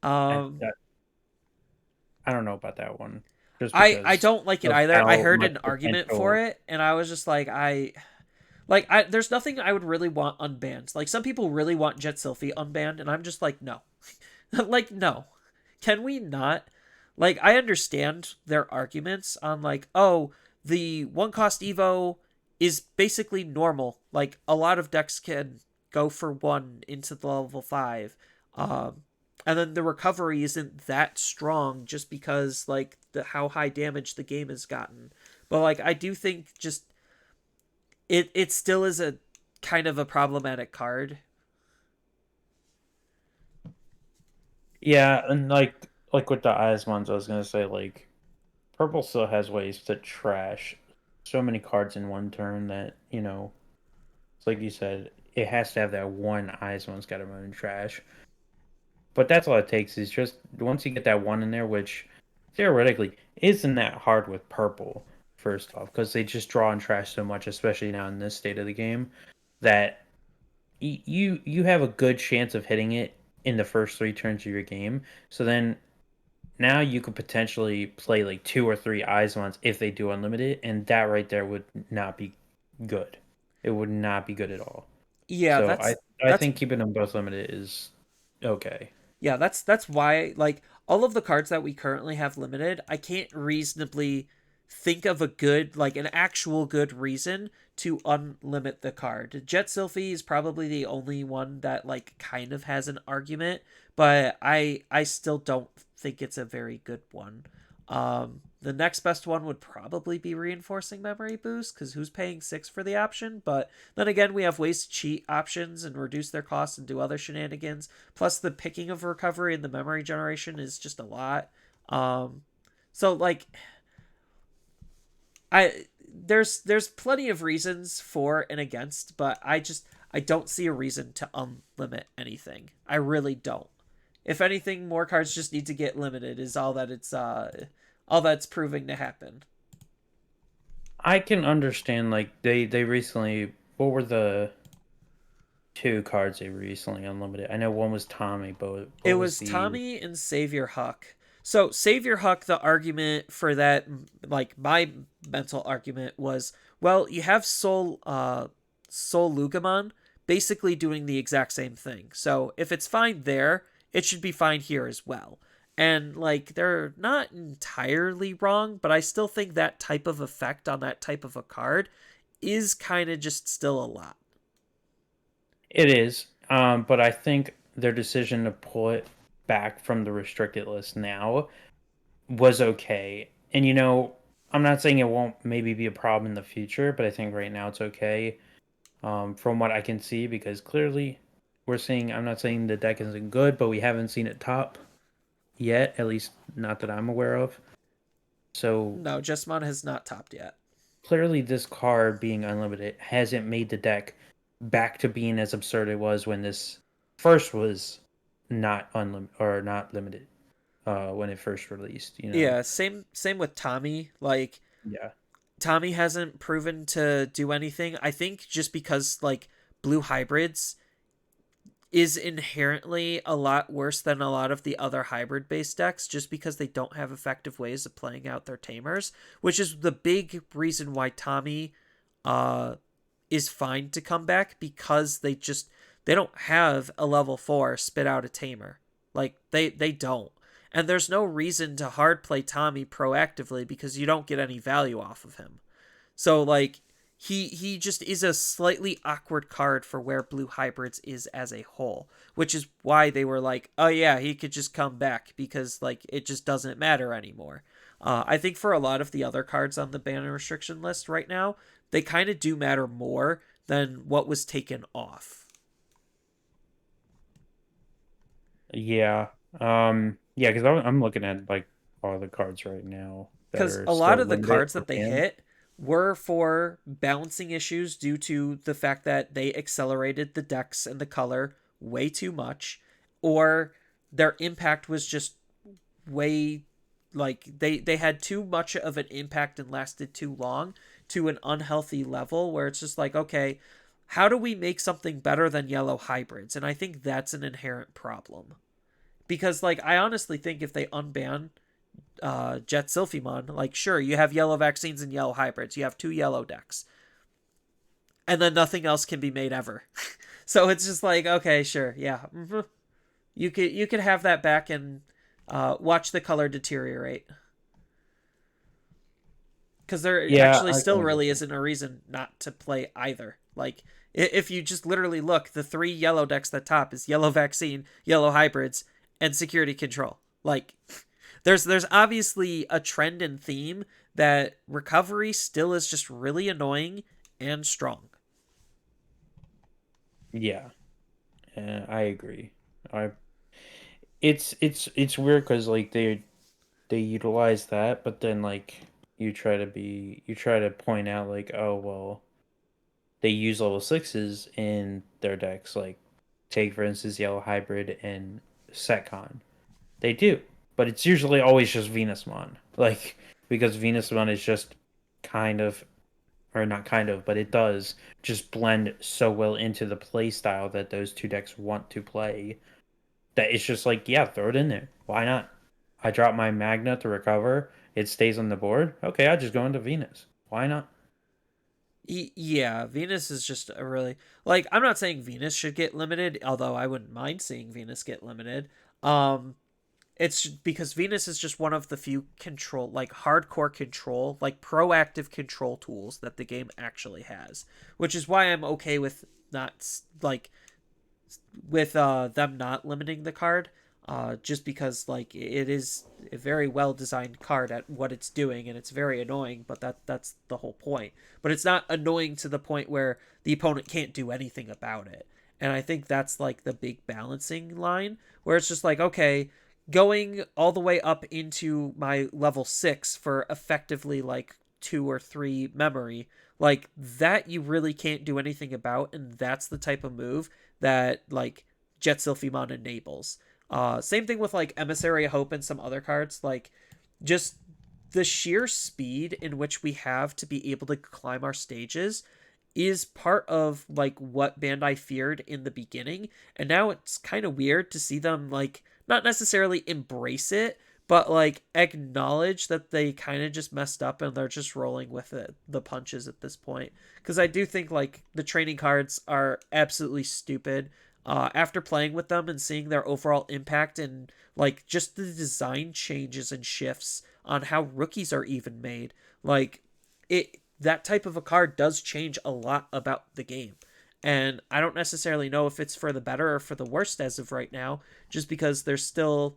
I, Um that, I don't know about that one, just I because don't like it of either. I how heard much an argument for potential. it and I was just like I there's nothing I would really want unbanned. Like some people really want Jet Sylphie unbanned and I'm just like no. Like no. Can we not? Like I understand their arguments on like, oh, the one cost Evo is basically normal. Like a lot of decks can go for one into the level 5. Um and then the recovery isn't that strong just because like the how high damage the game has gotten. But like I do think just it still is a kind of a problematic card. Yeah, and like with the Eismons, I was gonna say like purple still has ways to trash so many cards in one turn that it's like you said, it has to have that one Eismon's got to run in trash. But that's all it takes is just once you get that one in there, which theoretically isn't that hard with purple. First off, because they just draw and trash so much, especially now in this state of the game, that you have a good chance of hitting it in the first 3 turns of your game. So then now you could potentially play like 2 or 3 eyes ones if they do unlimited, and that right there would not be good. It would not be good at all. Yeah, So I that's think keeping them both limited is okay. yeah, that's why like all of the cards that we currently have limited, I can't reasonably think of a good like an actual good reason to unlimit the card. Jet Sylphie is probably the only one that like kind of has an argument, but I still don't think it's a very good one. The next best one would probably be reinforcing memory boost because who's paying 6 for the option? But then again, we have ways to cheat options and reduce their costs and do other shenanigans. Plus, the picking of recovery and the memory generation is just a lot. Um, so like there's plenty of reasons for and against, but I don't see a reason to unlimit anything. I really don't. If anything, more cards just need to get limited is all that's proving to happen. I can understand like they recently what were the 2 cards they recently unlimited? I know one was Tommy, but It what was was the Tommy and Savior Huck. So Savior Huck, the argument for that, like my mental argument was, well, you have Soul Lugamon basically doing the exact same thing. So if it's fine there, it should be fine here as well. And like they're not entirely wrong, but I still think that type of effect on that type of a card is kind of just still a lot. It is, but I think their decision to pull it back from the restricted list now was okay. And I'm not saying it won't maybe be a problem in the future, but I think right now it's okay. From what I can see, because clearly we're seeing. I'm not saying the deck isn't good, but we haven't seen it top yet, at least not that I'm aware of. So No, Jesmon has not topped yet. clearly, this card being unlimited hasn't made the deck back to being as absurd it was when this first was not unlimited or not limited when it first released. Yeah, same with Tommy. Like Yeah. Tommy hasn't proven to do anything. I think just because like blue hybrids is inherently a lot worse than a lot of the other hybrid based decks just because they don't have effective ways of playing out their tamers, which is the big reason why Tommy uh is fine to come back because they don't have a level 4 spit out a tamer. Like they don't. And there's no reason to hard play Tommy proactively because you don't get any value off of him. So like he just is a slightly awkward card for where blue hybrids is as a whole, which is why they were like, oh yeah, he could just come back because like it just doesn't matter anymore. I think for a lot of the other cards on the Banon restriction list right now, they kind of do matter more than what was taken off. Yeah. Yeah, because I'm looking at like all the cards right now that Because are a lot still of the limited cards or that they banned. hit were for balancing issues due to the fact that they accelerated the decks and the color way too much, or their impact was just way, like, they had too much of an impact and lasted too long to an unhealthy level where it's just like, okay, how do we make something better than yellow hybrids? And I think that's an inherent problem. Because, like, I honestly think if they unban Jet Sylphimon, like, sure, you have yellow vaccines and yellow hybrids. You have 2 yellow decks. And then nothing else can be made ever. So it's just like, okay, sure, yeah. Mm-hmm. You could have that back and watch the color deteriorate. Because there actually still really isn't a reason not to play either. Like, if you just literally look, the 3 yellow decks at the top is yellow vaccine, yellow hybrids, and security control. Like, there's obviously a trend and theme that recovery still is just really annoying and strong. Yeah, I agree. It's weird because like they utilize that, but then like you try to point out like, oh well, they use level 6s in their decks. Like, take for instance Yellow Hybrid and Setcon. They do, but it's usually always just Venusmon. Like, because Venusmon is just kind of, or not kind of, but it does just blend so well into the play style that those two decks want to play, that it's just like, yeah, throw it in there. Why not? I drop my Magna to recover. It stays on the board. Okay, I just go into Venus. Why not? Yeah, Venus is just a really, like, I'm not saying Venus should get limited, although I wouldn't mind seeing Venus get limited. Um, it's because Venus is just one of the few control, like, hardcore control, like, proactive control tools that the game actually has, which is why I'm okay with not, like, with them not limiting the card, just because, like, it is a very well designed card at what it's doing, and it's very annoying, but that's the whole point. But it's not annoying to the point where the opponent can't do anything about it. And I think that's, like, the big balancing line where it's just like, okay, going all the way up into my level 6 for effectively like 2 or 3 memory, like, that you really can't do anything about, and that's the type of move that, like, Jet Sylphimon enables. Same thing with, like, Emissary of Hope and some other cards. Like, just the sheer speed in which we have to be able to climb our stages is part of, like, what Bandai feared in the beginning, and now it's kind of weird to see them, like, not necessarily embrace it, but, like, acknowledge that they kind of just messed up and they're just rolling with it, the punches at this point. Because I do think, like, the training cards are absolutely stupid. After playing with them and seeing their overall impact and, like, just the design changes and shifts on how rookies are even made, like, that type of a card does change a lot about the game. And I don't necessarily know if it's for the better or for the worst as of right now, just because they're still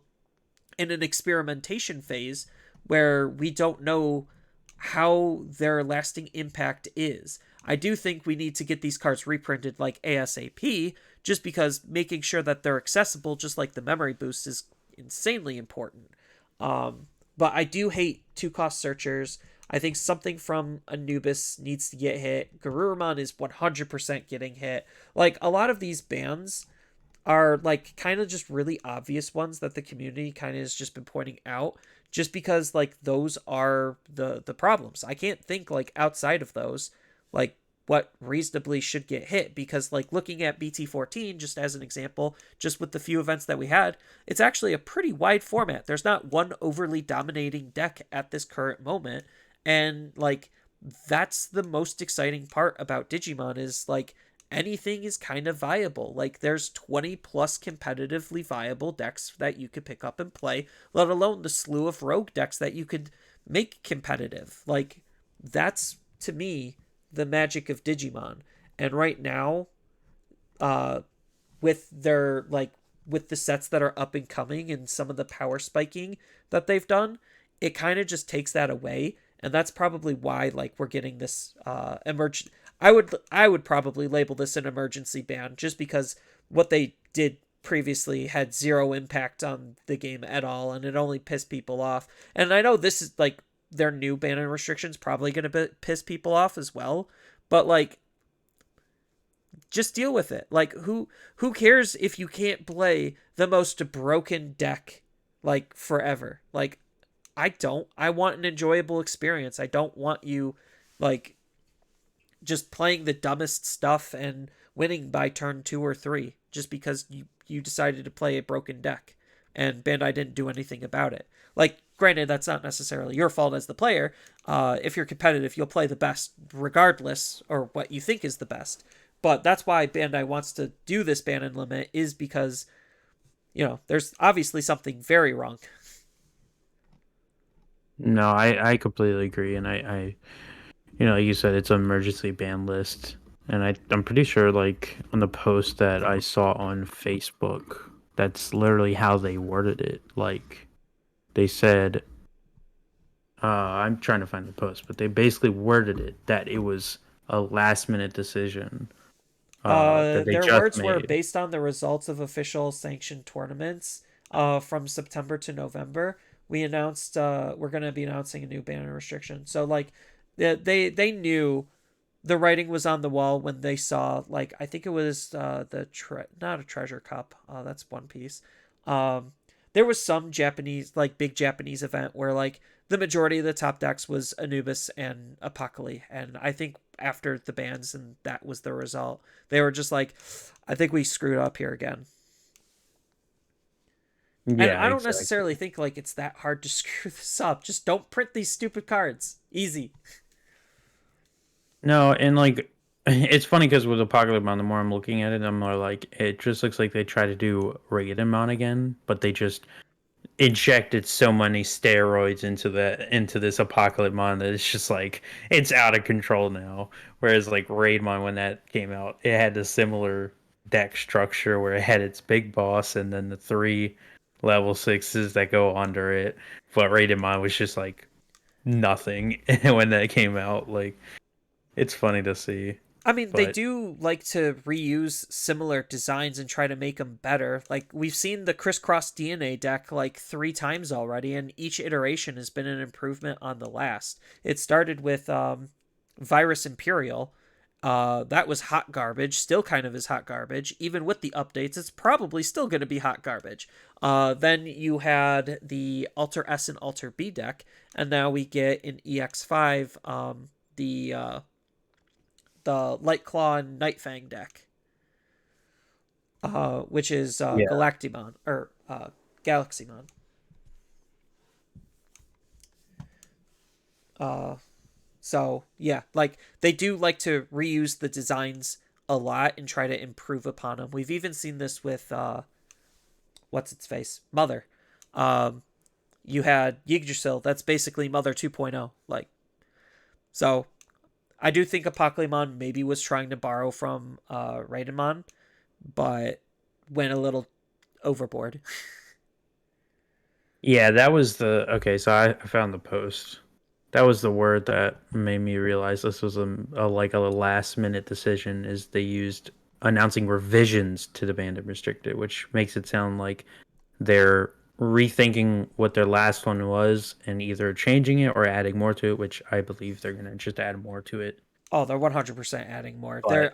in an experimentation phase where we don't know how their lasting impact is. I do think we need to get these cards reprinted like ASAP, just because making sure that they're accessible, just like the memory boost, is insanely important. But I do hate 2-cost searchers. I think something from Anubis needs to get hit. Garurumon is 100% getting hit. Like, a lot of these bans are, like, kind of just really obvious ones that the community kind of has just been pointing out, just because, like, those are the problems. I can't think, like, outside of those, like, what reasonably should get hit, because, like, looking at BT14 just as an example, just with the few events that we had, it's actually a pretty wide format. There's not one overly dominating deck at this current moment, and, like, that's the most exciting part about Digimon, is, like, anything is kind of viable. Like, there's 20 plus competitively viable decks that you could pick up and play, let alone the slew of rogue decks that you could make competitive. Like, that's, to me, the magic of Digimon. And right now, with their, like, with the sets that are up and coming and some of the power spiking that they've done, it kind of just takes that away. And that's probably why, like, we're getting this I would probably label this an emergency ban, just because what they did previously had zero impact on the game at all, and it only pissed people off. And I know this is, like, their new Banon restrictions probably going to piss people off as well. But like, just deal with it. Like, who cares if you can't play the most broken deck like forever? Like, I don't. I want an enjoyable experience. I don't want you like just playing the dumbest stuff and winning by turn 2 or 3 just because you decided to play a broken deck and Bandai didn't do anything about it. Like, granted, that's not necessarily your fault as the player. If you're competitive, you'll play the best regardless, or what you think is the best. But that's why Bandai wants to do this ban and limit, is because, there's obviously something very wrong. No, I completely agree, and I like you said, it's an emergency ban list, and I'm pretty sure, like, on the post that I saw on Facebook, that's literally how they worded it. Like, they said, I'm trying to find the post, but they basically worded it that it was a last minute decision that they Their just words were made. based on the results of official sanctioned tournaments from September to November. We announced we're going to be announcing a new ban and restriction. So like they knew the writing was on the wall when they saw, like, I think it was not a treasure cup. That's One Piece. There was some Japanese, like, big Japanese event where like the majority of the top decks was Anubis and Apocalypse, and I think after the bans and that was the result, they were just like, I think we screwed up here again. And Yeah, I don't exactly. necessarily think like it's that hard to screw this up. Just don't print these stupid cards. Easy. No, and like it's funny because with Apocalypse Mon, the more I'm looking at it, I'm more like it just looks like they try to do Raiden Mon again, but they just injected so many steroids into this Apocalypse Mon that it's just like it's out of control now. Whereas like Raidmon, when that came out, it had a similar deck structure where it had its big boss and then the three level sixes that go under it. But Raidmon was just like nothing when that came out. Like it's funny to see. I mean, they But do like to reuse similar designs and try to make them better. Like, we've seen the Crisscross DNA deck like 3 times already, and each iteration has been an improvement on the last. It started with Virus Imperial. That was hot garbage, still kind of is hot garbage. Even with the updates, it's probably still going to be hot garbage. Then you had the Alter S and Alter B deck, and now we get in EX5 the Light Claw and Night Fang deck, which is yeah, Galactimon or Galaxymon. Uh, so yeah, like they do like to reuse the designs a lot and try to improve upon them. We've even seen this with what's its face, Mother. Um, you had Yggdrasil. That's basically Mother 2.0. Like, so I do think Apocalypse maybe was trying to borrow from Raidamon, but went a little overboard. yeah, that was the okay. So I found the post. That was the word that made me realize this was like a last minute decision. Is they used announcing revisions to the Bandit Restricted, which makes it sound like they're rethinking what their last one was and either changing it or adding more to it. Which I believe they're gonna just add more to it. Oh, they're 100% adding more. But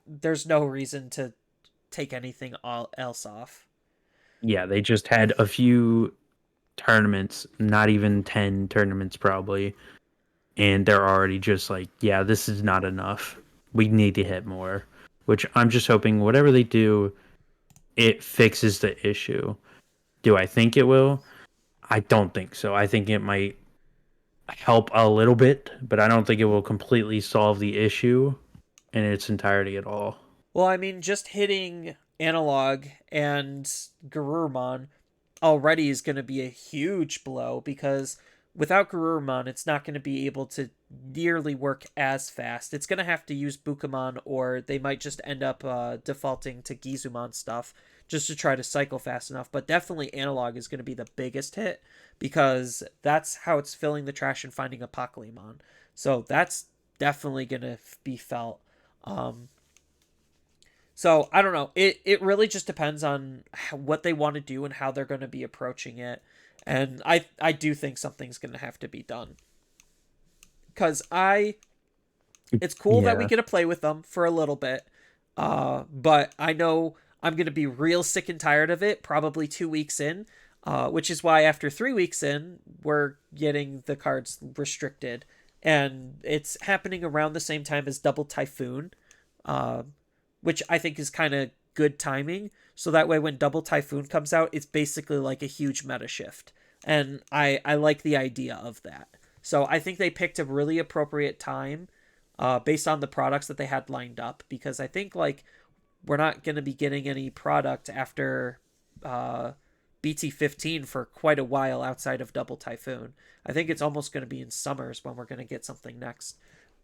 There's no reason to take anything else off. yeah, they just had a few tournaments, not even 10 tournaments probably, and they're already just like, yeah, this is not enough. We need to hit more. Which I'm just hoping whatever they do, it fixes the issue. Do I think it will? I don't think so. I think it might help a little bit, but I don't think it will completely solve the issue in its entirety at all. Well, I mean, just hitting Analog and Garurumon already is going to be a huge blow, because without Garurumon, it's not going to be able to nearly work as fast. It's going to have to use Bukamon, or they might just end up defaulting to Gizumon stuff just to try to cycle fast enough. But definitely Analog is going to be the biggest hit, because that's how it's filling the trash and finding Apocalypse. So that's definitely going to be felt. Um, So I don't know. It really just depends on what they want to do and how they're going to be approaching it. And I do think something's going to have to be done. Cuz it's cool that we Yeah. get to play with them for a little bit. But I know I'm going to be real sick and tired of it probably 2 weeks in. Which is why after 3 weeks in, we're getting the cards restricted. And it's happening around the same time as Double Typhoon, uh, which I think is kind of good timing. So that way, when Double Typhoon comes out, it's basically like a huge meta shift. And I like the idea of that. So I think they picked a really appropriate time based on the products that they had lined up. Because I think, like, we're not going to be getting any product after BT15 for quite a while outside of Double Typhoon. I think it's almost going to be in summers when we're going to get something next.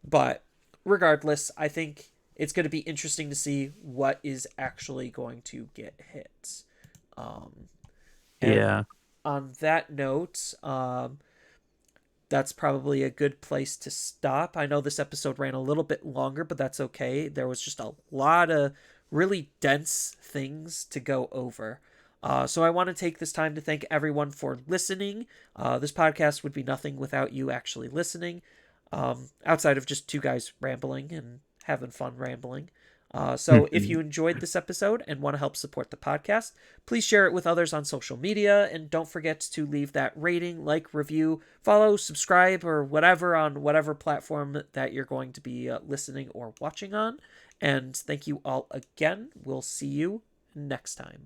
But regardless, I think it's going to be interesting to see what is actually going to get hit. And Yeah. on that note, that's probably a good place to stop. I know this episode ran a little bit longer, but that's okay. There was just a lot of really dense things to go over. So I want to take this time to thank everyone for listening. This podcast would be nothing without you actually listening, outside of just two guys rambling and having fun rambling. So if you enjoyed this episode and want to help support the podcast, please share it with others on social media. And don't forget to leave that rating, like, review, follow, subscribe, or whatever on whatever platform that you're going to be listening or watching on. And thank you all again. We'll see you next time.